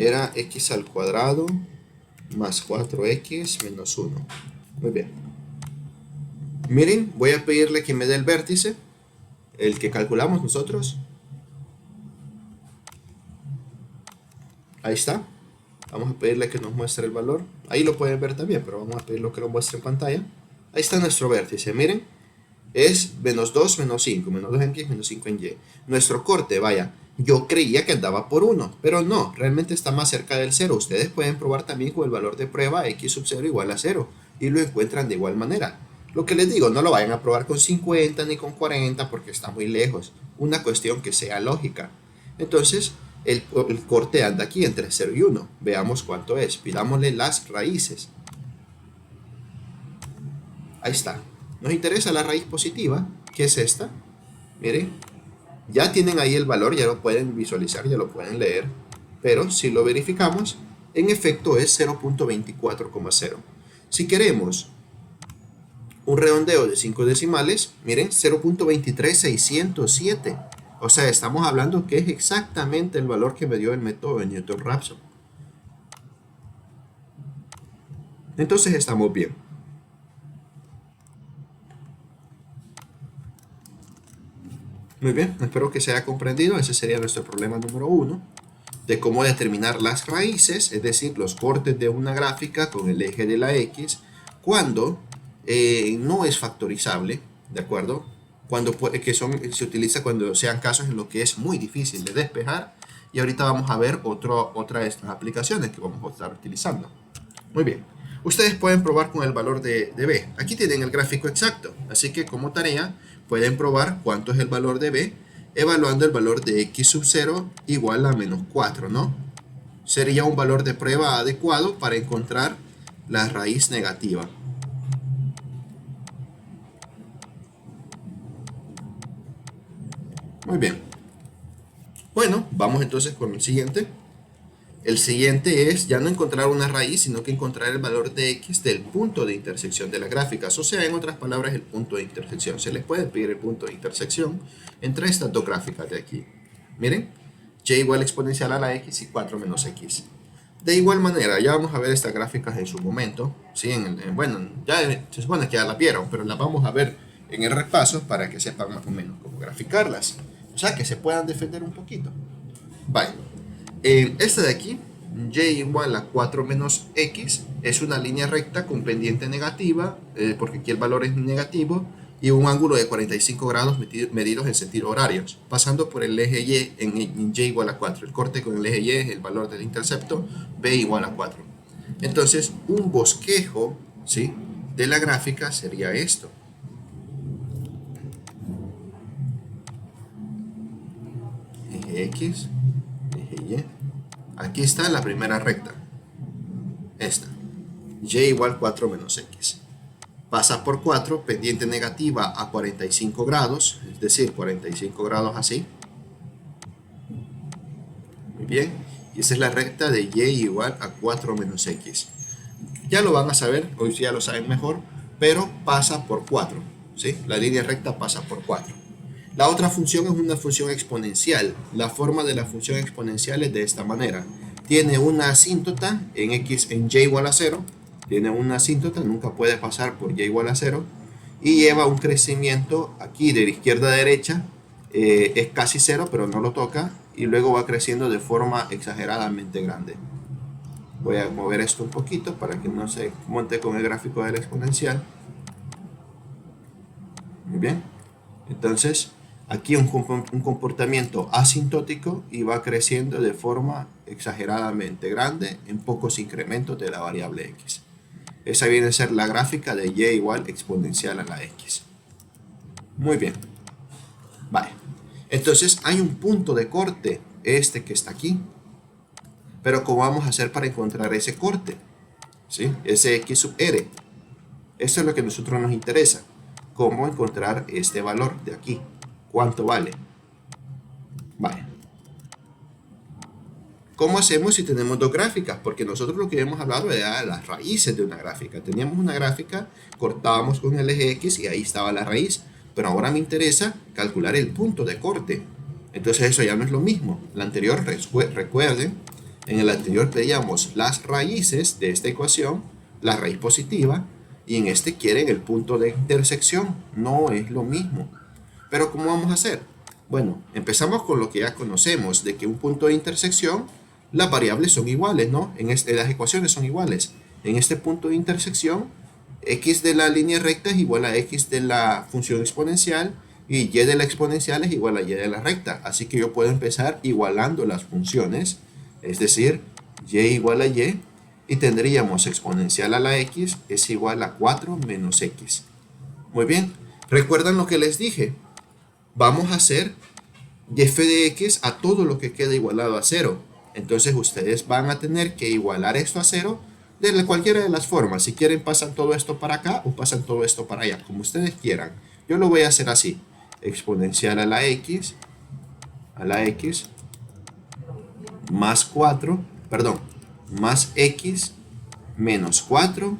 era x al cuadrado más 4x menos 1. Muy bien. Miren, voy a pedirle que me dé el vértice, el que calculamos nosotros. Ahí está. Vamos a pedirle que nos muestre el valor. Ahí lo pueden ver también, pero vamos a pedirle que lo muestre en pantalla. Ahí está nuestro vértice, miren. Es menos 2, menos 5, menos 2 en x, menos 5 en y. Nuestro corte, vaya, yo creía que andaba por 1, pero no, realmente está más cerca del 0. Ustedes pueden probar también con el valor de prueba x sub 0 igual a 0 y lo encuentran de igual manera. Lo que les digo, no lo vayan a probar con 50 ni con 40 porque está muy lejos. Una cuestión que sea lógica. Entonces, el corte anda aquí entre 0 y 1. Veamos cuánto es. Pidámosle las raíces. Ahí está. Nos interesa la raíz positiva, que es esta. Miren, ya tienen ahí el valor, ya lo pueden visualizar, ya lo pueden leer. Pero si lo verificamos, en efecto es 0.24,0. Si queremos un redondeo de 5 decimales, miren, 0.23607. O sea, estamos hablando que es exactamente el valor que me dio el método de Newton-Raphson. Entonces estamos bien. Muy bien, espero que se haya comprendido. Ese sería nuestro problema número 1, de cómo determinar las raíces, es decir, los cortes de una gráfica con el eje de la X, cuando no es factorizable, ¿de acuerdo? Se utiliza cuando sean casos en los que es muy difícil de despejar. Y ahorita vamos a ver otra de estas aplicaciones que vamos a estar utilizando. Muy bien. Ustedes pueden probar con el valor de B. Aquí tienen el gráfico exacto, así que como tarea pueden probar cuánto es el valor de B evaluando el valor de x sub 0 igual a menos 4, ¿no? Sería un valor de prueba adecuado para encontrar la raíz negativa. Muy bien. Bueno, vamos entonces con el siguiente. El siguiente es ya no encontrar una raíz, sino que encontrar el valor de x del punto de intersección de las gráficas. O sea, en otras palabras, el punto de intersección. Se les puede pedir el punto de intersección entre estas dos gráficas de aquí. Miren, y igual exponencial a la x y 4 menos x. De igual manera, ya vamos a ver estas gráficas en su momento. ¿Sí? Bueno, ya se supone que ya las vieron, pero las vamos a ver en el repaso para que sepan más o menos cómo graficarlas. O sea, que se puedan defender un poquito. Vale. Esta de aquí, y igual a 4 menos x, es una línea recta con pendiente negativa, porque aquí el valor es negativo, y un ángulo de 45 grados medidos en sentido horarios, pasando por el eje y en y igual a 4. El corte con el eje y es el valor del intercepto, b igual a 4. Entonces, un bosquejo, ¿sí?, de la gráfica sería esto. Eje x, y. Aquí está la primera recta. Esta. Y igual 4 menos x. Pasa por 4, pendiente negativa a 45 grados, es decir, 45 grados así. Muy bien. Y esa es la recta de y igual a 4 menos x. Ya lo van a saber, hoy ya lo saben mejor, pero pasa por 4. ¿Sí? La línea recta pasa por 4. La otra función es una función exponencial. La forma de la función exponencial es de esta manera. Tiene una asíntota en y igual a 0. Tiene una asíntota, nunca puede pasar por y igual a 0. Y lleva un crecimiento aquí de la izquierda a derecha. Es casi 0, pero no lo toca. Y luego va creciendo de forma exageradamente grande. Voy a mover esto un poquito para que no se monte con el gráfico de la exponencial. Muy bien. Entonces, aquí un comportamiento asintótico y va creciendo de forma exageradamente grande en pocos incrementos de la variable x. Esa viene a ser la gráfica de y igual exponencial a la x. Muy bien. Vale. Entonces hay un punto de corte, este que está aquí. Pero ¿cómo vamos a hacer para encontrar ese corte? ¿Sí? Ese x sub r. Eso es lo que a nosotros nos interesa. ¿Cómo encontrar este valor de aquí? ¿Cuánto vale? Vale. ¿Cómo hacemos si tenemos dos gráficas? Porque nosotros lo que hemos hablado era de las raíces de una gráfica. Teníamos una gráfica, cortábamos con el eje X y ahí estaba la raíz. Pero ahora me interesa calcular el punto de corte. Entonces eso ya no es lo mismo. La anterior, recuerden, En el anterior pedíamos las raíces de esta ecuación, la raíz positiva, y en este quieren el punto de intersección. No es lo mismo. Pero ¿cómo vamos a hacer? Bueno, empezamos con lo que ya conocemos, de que un punto de intersección, las variables son iguales, ¿no? Las ecuaciones son iguales. En este punto de intersección, x de la línea recta es igual a x de la función exponencial, y y de la exponencial es igual a y de la recta. Así que yo puedo empezar igualando las funciones, es decir, y igual a y tendríamos exponencial a la x es igual a 4 menos x. Muy bien, ¿recuerdan lo que les dije? Vamos a hacer f de x a todo lo que queda igualado a 0. Entonces ustedes van a tener que igualar esto a 0 de cualquiera de las formas. Si quieren pasan todo esto para acá o pasan todo esto para allá, como ustedes quieran. Yo lo voy a hacer así. Exponencial a la x más 4, perdón, más x menos 4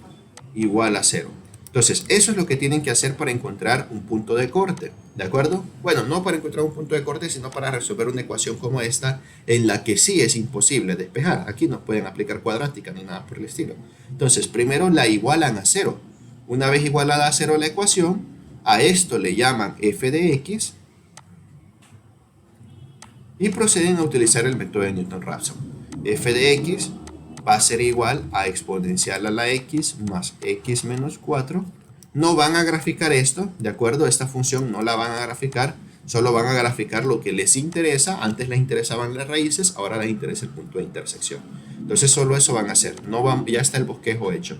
igual a 0. Entonces, eso es lo que tienen que hacer para encontrar un punto de corte, ¿de acuerdo? Bueno, no para encontrar un punto de corte, sino para resolver una ecuación como esta, en la que sí es imposible despejar. Aquí no pueden aplicar cuadrática ni nada por el estilo. Entonces, primero la igualan a 0. Una vez igualada a 0 la ecuación, a esto le llaman f de x, y proceden a utilizar el método de Newton-Raphson. F de x va a ser igual a exponencial a la x más x menos 4. No van a graficar esto, ¿de acuerdo? Esta función no la van a graficar, solo van a graficar lo que les interesa. Antes les interesaban las raíces, ahora les interesa el punto de intersección. Entonces solo eso van a hacer, ya está el bosquejo hecho.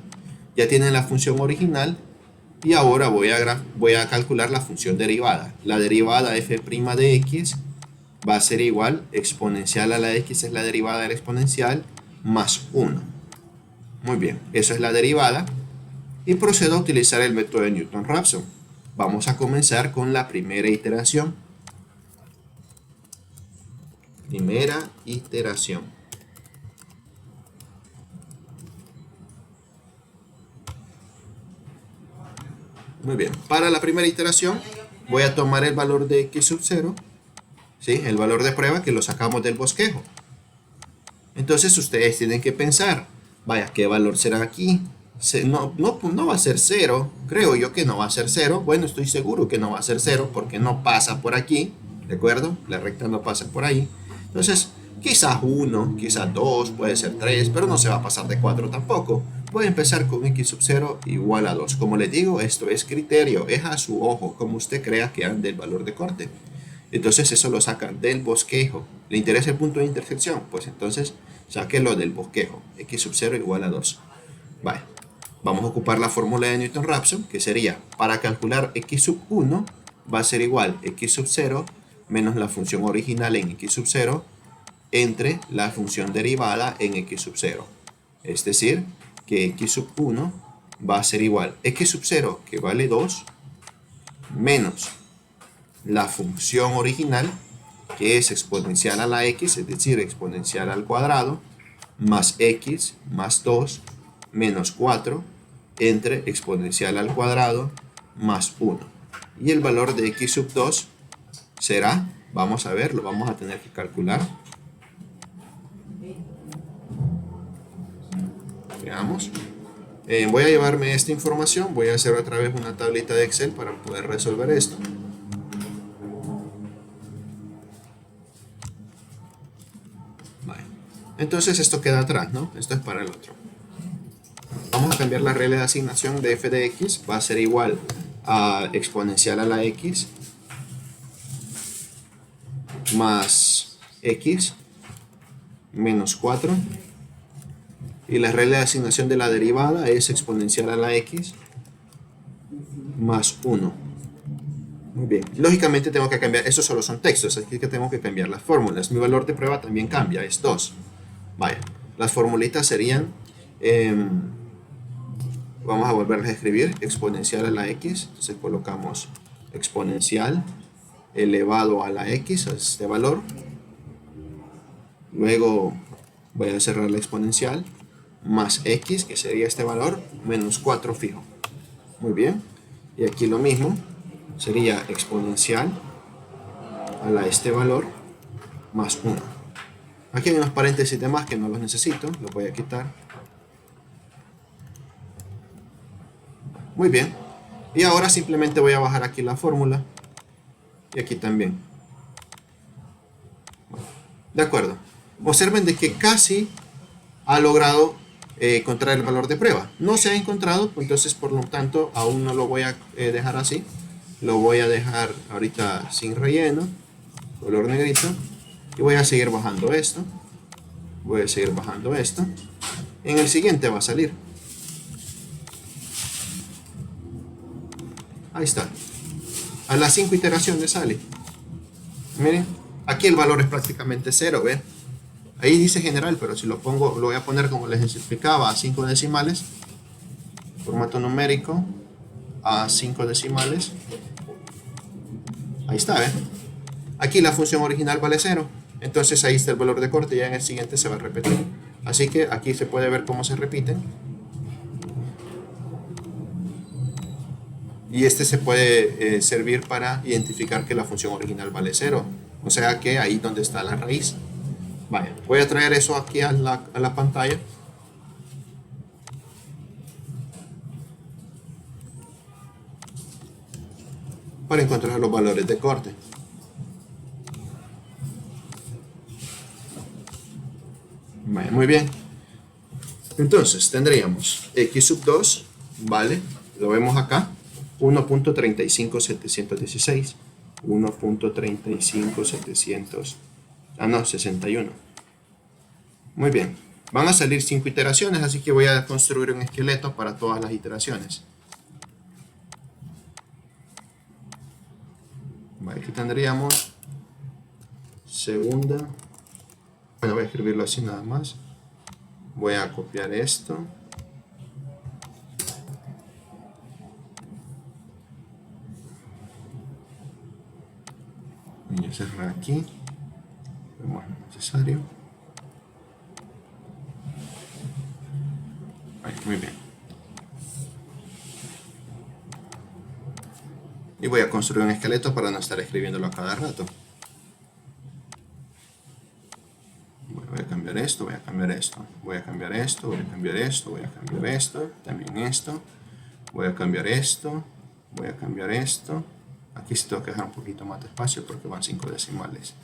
Ya tienen la función original y ahora voy a calcular la función derivada. La derivada f' de x va a ser igual, exponencial a la x es la derivada de la exponencial, más 1. Muy bien, eso es la derivada. Y procedo a utilizar el método de Newton-Raphson. Vamos a comenzar con la primera iteración. Primera iteración. Muy bien, para la primera iteración voy a tomar el valor de x sub 0, ¿sí? El valor de prueba que lo sacamos del bosquejo. Entonces ustedes tienen que pensar, vaya, ¿qué valor será aquí? No va a ser 0, creo yo que no va a ser 0. Bueno, estoy seguro que no va a ser 0 porque no pasa por aquí, ¿de acuerdo? La recta no pasa por ahí. Entonces, quizás 1, quizás 2, puede ser 3, pero no se va a pasar de 4 tampoco. Voy a empezar con x sub 0 igual a 2. Como les digo, esto es criterio, es a su ojo, como usted crea que ande el valor de corte. Entonces eso lo sacan del bosquejo. ¿Le interesa el punto de intersección? Pues entonces sáquelo del bosquejo. X sub 0 igual a 2. Vale. Vamos a ocupar la fórmula de Newton-Raphson, que sería, para calcular x sub 1, va a ser igual x sub 0 menos la función original en x sub 0 entre la función derivada en x sub 0. Es decir, que x sub 1 va a ser igual x sub 0, que vale 2, menos la función original, que es exponencial a la x, es decir, exponencial al cuadrado, más x más 2 menos 4 entre exponencial al cuadrado más 1. Y el valor de x sub 2 será, vamos a ver, lo vamos a tener que calcular. Veamos. Voy a llevarme esta información, voy a hacer otra vez una tablita de Excel para poder resolver esto. Entonces esto queda atrás, ¿no? Esto es para el otro. Vamos a cambiar la regla de asignación de f de x. Va a ser igual a exponencial a la x más x menos 4. Y la regla de asignación de la derivada es exponencial a la x más 1. Muy bien. Lógicamente tengo que cambiar, estos solo son textos, así que tengo que cambiar las fórmulas. Mi valor de prueba también cambia, es 2. Vaya, las formulitas serían, vamos a volverlas a escribir, exponencial a la x, entonces colocamos exponencial elevado a la x, a este valor. Luego voy a cerrar la exponencial, más x, que sería este valor, menos 4 fijo. Muy bien, y aquí lo mismo, sería exponencial a este valor, más 1. Aquí hay unos paréntesis de más que no los necesito, los voy a quitar. Muy bien. Y ahora simplemente voy a bajar aquí la fórmula. Y aquí también. De acuerdo. Observen de que casi ha logrado encontrar el valor de prueba. No se ha encontrado, entonces por lo tanto aún no lo voy a dejar así. Lo voy a dejar ahorita sin relleno, color negrito. Y voy a seguir bajando esto. Voy a seguir bajando esto. En el siguiente va a salir. Ahí está. A las 5 iteraciones sale. Miren, aquí el valor es prácticamente 0, ¿ven? Ahí dice general, pero si lo pongo, lo voy a poner como les explicaba, a 5 decimales. Formato numérico, a 5 decimales. Ahí está, ¿ven? Aquí la función original vale 0. Entonces ahí está el valor de corte, ya en el siguiente se va a repetir. Así que aquí se puede ver cómo se repiten. Y este se puede servir para identificar que la función original vale 0. O sea que ahí donde está la raíz. Vaya, voy a traer eso aquí a la pantalla. Para encontrar los valores de corte. Vaya, muy bien. Entonces tendríamos x sub 2, ¿vale? Lo vemos acá. 1.35716. 1.35700. No, 61. Muy bien. Van a salir 5 iteraciones, así que voy a construir un esqueleto para todas las iteraciones. Vale, aquí tendríamos segunda. Bueno, voy a escribirlo así nada más. Voy a copiar esto. Voy a cerrar aquí. Vemos lo necesario. Ahí, muy bien. Y voy a construir un esqueleto para no estar escribiéndolo a cada rato. Voy a cambiar esto, voy a cambiar esto, voy a cambiar esto, voy a cambiar esto, voy a cambiar esto, también esto. Voy a cambiar esto, voy a cambiar esto. Aquí sí tengo que dejar un poquito más de espacio porque van 5 decimales.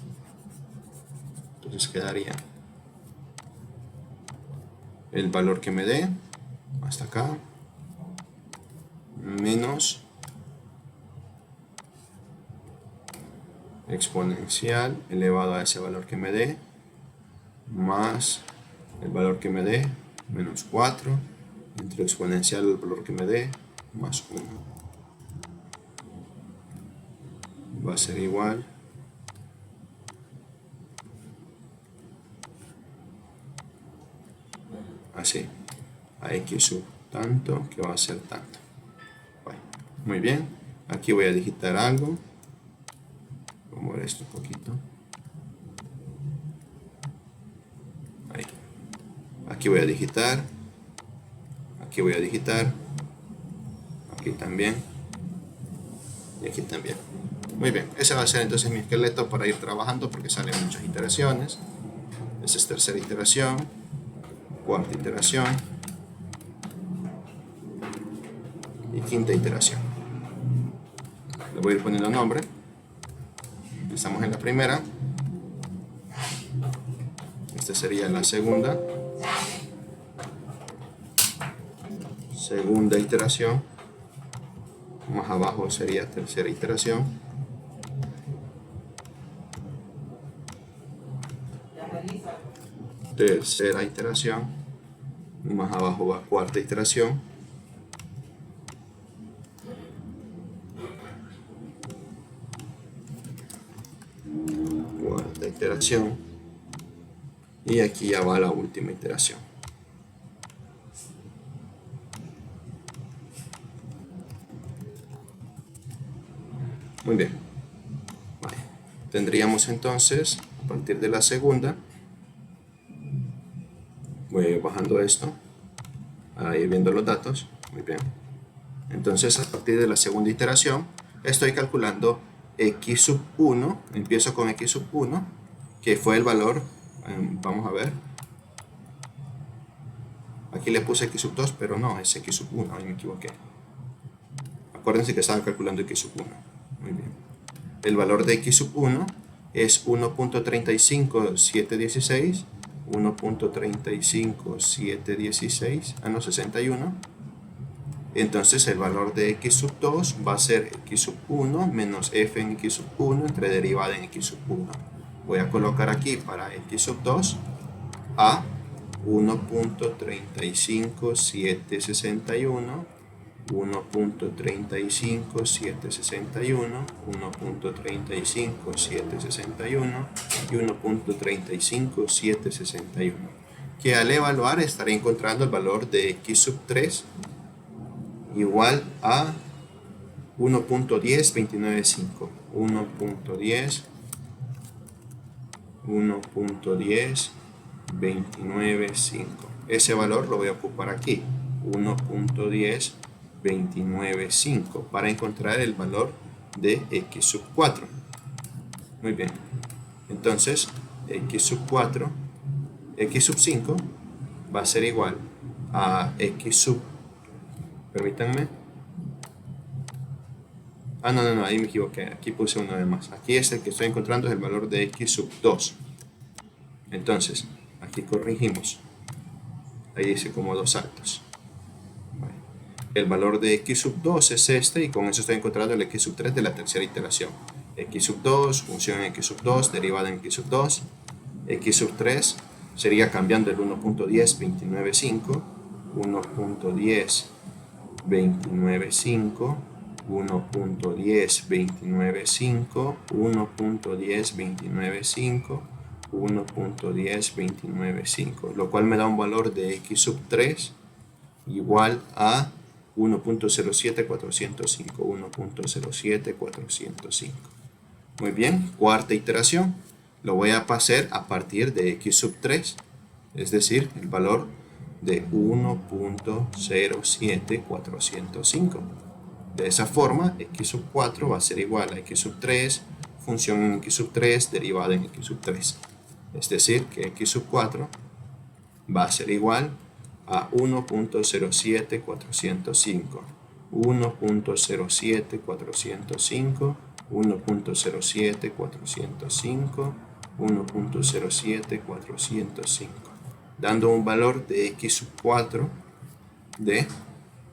Entonces quedaría el valor que me dé hasta acá menos exponencial elevado a ese valor que me dé más el valor que me dé menos 4 entre exponencial el valor que me dé más 1 va a ser igual así a x sub tanto que va a ser tanto. Bueno, muy bien, aquí voy a digitar algo. Voy a mover esto un poquito. Ahí. Aquí voy a digitar. Aquí voy a digitar. Aquí también. Y aquí también. Muy bien, ese va a ser entonces mi esqueleto para ir trabajando porque salen muchas iteraciones. Esa es tercera iteración. Cuarta iteración. Y quinta iteración. Le voy a ir poniendo nombre. Empezamos en la primera. Esta sería la segunda. Segunda iteración. Más abajo sería tercera iteración. Tercera iteración. Más abajo va cuarta iteración. Cuarta iteración. Y aquí ya va la última iteración. Muy bien. Vale. Tendríamos entonces, a partir de la segunda, voy a ir bajando esto, a ir viendo los datos. Muy bien. Entonces, a partir de la segunda iteración, estoy calculando x sub 1, empiezo con x sub 1, que fue el valor Vamos a ver. Aquí le puse x sub 2, pero no, es x sub 1, ahí me equivoqué. Acuérdense que estaba calculando x sub 1. Muy bien. El valor de x sub 1 es 1.35716, 1.35716, no, 61. Entonces el valor de x sub 2 va a ser x sub 1 menos f en x sub 1 entre derivada en x sub 1. Voy a colocar aquí para x sub 2 a 1.35761, 1.35761, 1.35761 y 1.35761, que al evaluar estaré encontrando el valor de x sub 3 igual a 1.10295, 1.10295. Ese valor lo voy a ocupar aquí, 1.10295, para encontrar el valor de x sub 4. Muy bien. Entonces, x sub 4, x sub 5 va a ser igual a x sub, permítanme, no, ahí me equivoqué, aquí puse uno de más. Aquí es el que estoy encontrando, es el valor de x sub 2. Entonces, aquí corregimos. Ahí dice como dos saltos. El valor de x sub 2 es este, y con eso estoy encontrando el x sub 3 de la tercera iteración. X sub 2, función en x sub 2, derivada en x sub 2. X sub 3 sería cambiando el 1.10295, 1.10295, 1.10295, 1.10295, 1.10295, lo cual me da un valor de x sub 3 igual a 1.07405, 1.07405. Muy bien, cuarta iteración, lo voy a pasar a partir de x sub 3, es decir, el valor de 1.07405. De esa forma, x sub 4 va a ser igual a x sub 3, función en x sub 3, derivada en x sub 3. Es decir, que x sub 4 va a ser igual a 1.07405, 1.07405, 1.07405, 1.07405, dando un valor de x sub 4 de,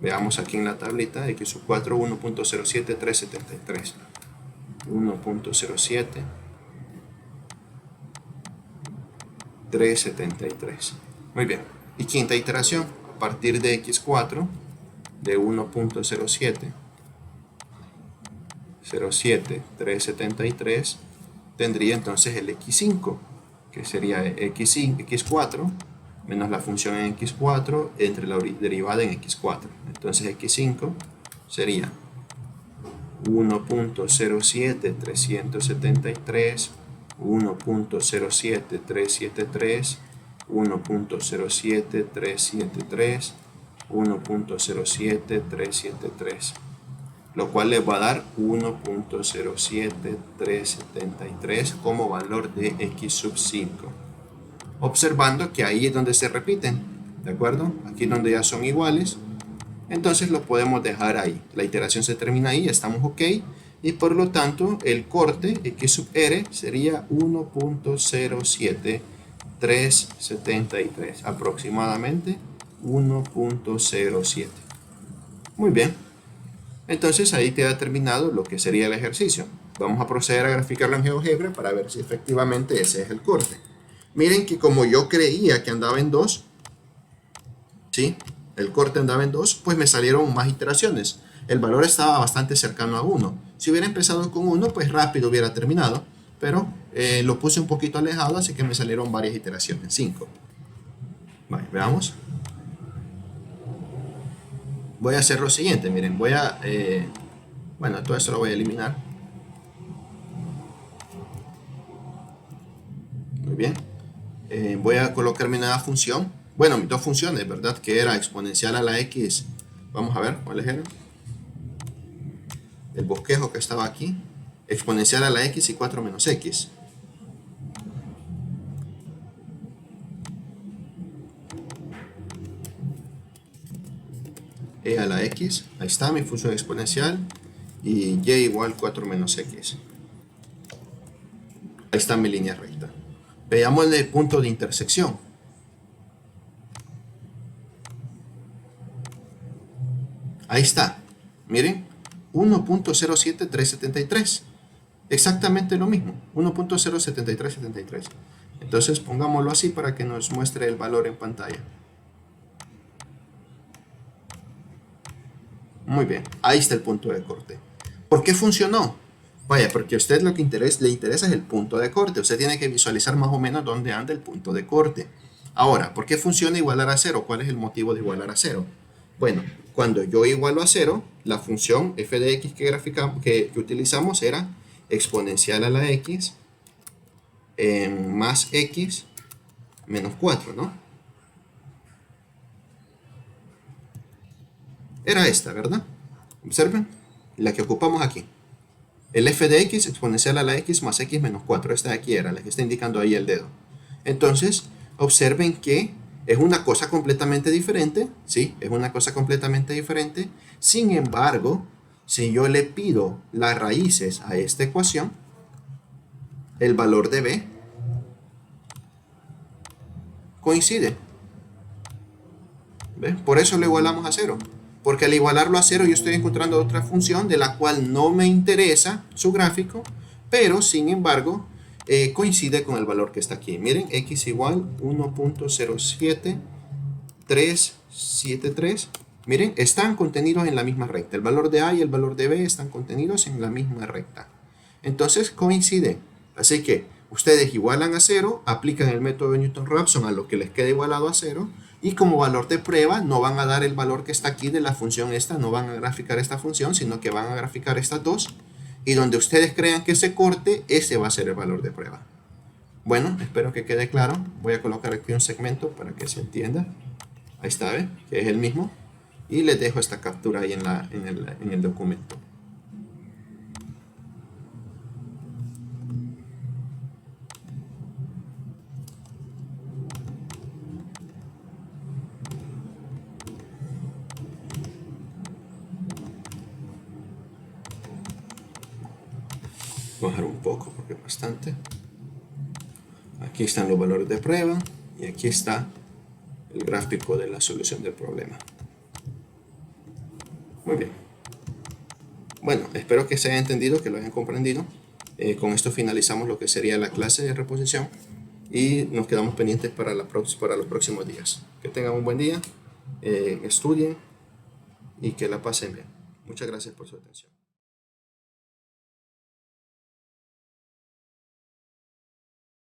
veamos aquí en la tablita, x sub 4, 1.07373, 1.07373. Muy bien. Y quinta iteración, a partir de x4, de 1.07373, tendría entonces el x5, que sería x4 menos la función en x4 entre la derivada en x4. Entonces x5 sería 1.07373, 1.07373, 1.07373, 1.07373, lo cual les va a dar 1.07373 como valor de x sub 5. Observando que ahí es donde se repiten, ¿de acuerdo? Aquí es donde ya son iguales, entonces lo podemos dejar ahí. La iteración se termina ahí, estamos ok, y por lo tanto el corte x sub r sería 1.07373, aproximadamente 1.07. Muy bien, entonces ahí queda terminado lo que sería el ejercicio. Vamos a proceder a graficarlo en GeoGebra para ver si efectivamente ese es el corte. Miren que como yo creía que andaba en 2, ¿sí? El corte andaba en 2, pues me salieron más iteraciones. El valor estaba bastante cercano a 1. Si hubiera empezado con 1, pues rápido hubiera terminado, pero lo puse un poquito alejado, así que me salieron varias iteraciones, 5. Vale, veamos. Voy a hacer lo siguiente, miren, voy a... bueno, todo esto lo voy a eliminar. Muy bien. Voy a colocar mi nueva función. Bueno, mis dos funciones, ¿verdad? Que era exponencial a la x. Vamos a ver, ¿cuáles eran? El bosquejo que estaba aquí. Exponencial a la x y 4 menos x. e a la x, ahí está mi función exponencial, y y igual 4 menos x. Ahí está mi línea recta. Veamos el punto de intersección. Ahí está. Miren, 1.07373. Exactamente lo mismo, 1.07373. Entonces pongámoslo así para que nos muestre el valor en pantalla. Muy bien, ahí está el punto de corte. ¿Por qué funcionó? Vaya, porque a usted lo que le interesa es el punto de corte. Usted tiene que visualizar más o menos dónde anda el punto de corte. Ahora, ¿por qué funciona igualar a cero? ¿Cuál es el motivo de igualar a cero? Bueno, cuando yo igualo a cero, la función f de x que utilizamos era exponencial a la x más x menos 4, ¿no? Era esta, ¿verdad? Observen, la que ocupamos aquí. El f de x exponencial a la x más x menos 4. Esta de aquí era la que está indicando ahí el dedo. Entonces, observen que es una cosa completamente diferente. Sí, es una cosa completamente diferente. Sin embargo, si yo le pido las raíces a esta ecuación, el valor de b coincide. ¿Ven? Por eso lo igualamos a cero. Porque al igualarlo a cero yo estoy encontrando otra función de la cual no me interesa su gráfico, pero sin embargo coincide con el valor que está aquí. Miren, x igual 1.07373. Miren, están contenidos en la misma recta. El valor de a y el valor de b están contenidos en la misma recta. Entonces coincide. Así que ustedes igualan a cero, aplican el método de Newton-Raphson a lo que les quede igualado a cero, y como valor de prueba no van a dar el valor que está aquí de la función esta, no van a graficar esta función, sino que van a graficar estas dos, y donde ustedes crean que se corte, ese va a ser el valor de prueba. Bueno, espero que quede claro. Voy a colocar aquí un segmento para que se entienda. Ahí está, ¿ve? Que es el mismo. Y les dejo esta captura ahí en el documento. Bajar un poco porque es bastante. Aquí están los valores de prueba y aquí está el gráfico de la solución del problema. Muy bien. Bueno, espero que se haya entendido, que lo hayan comprendido. Con esto finalizamos lo que sería la clase de reposición y nos quedamos pendientes para los próximos días. Que tengan un buen día, estudien y que la pasen bien. Muchas gracias por su atención.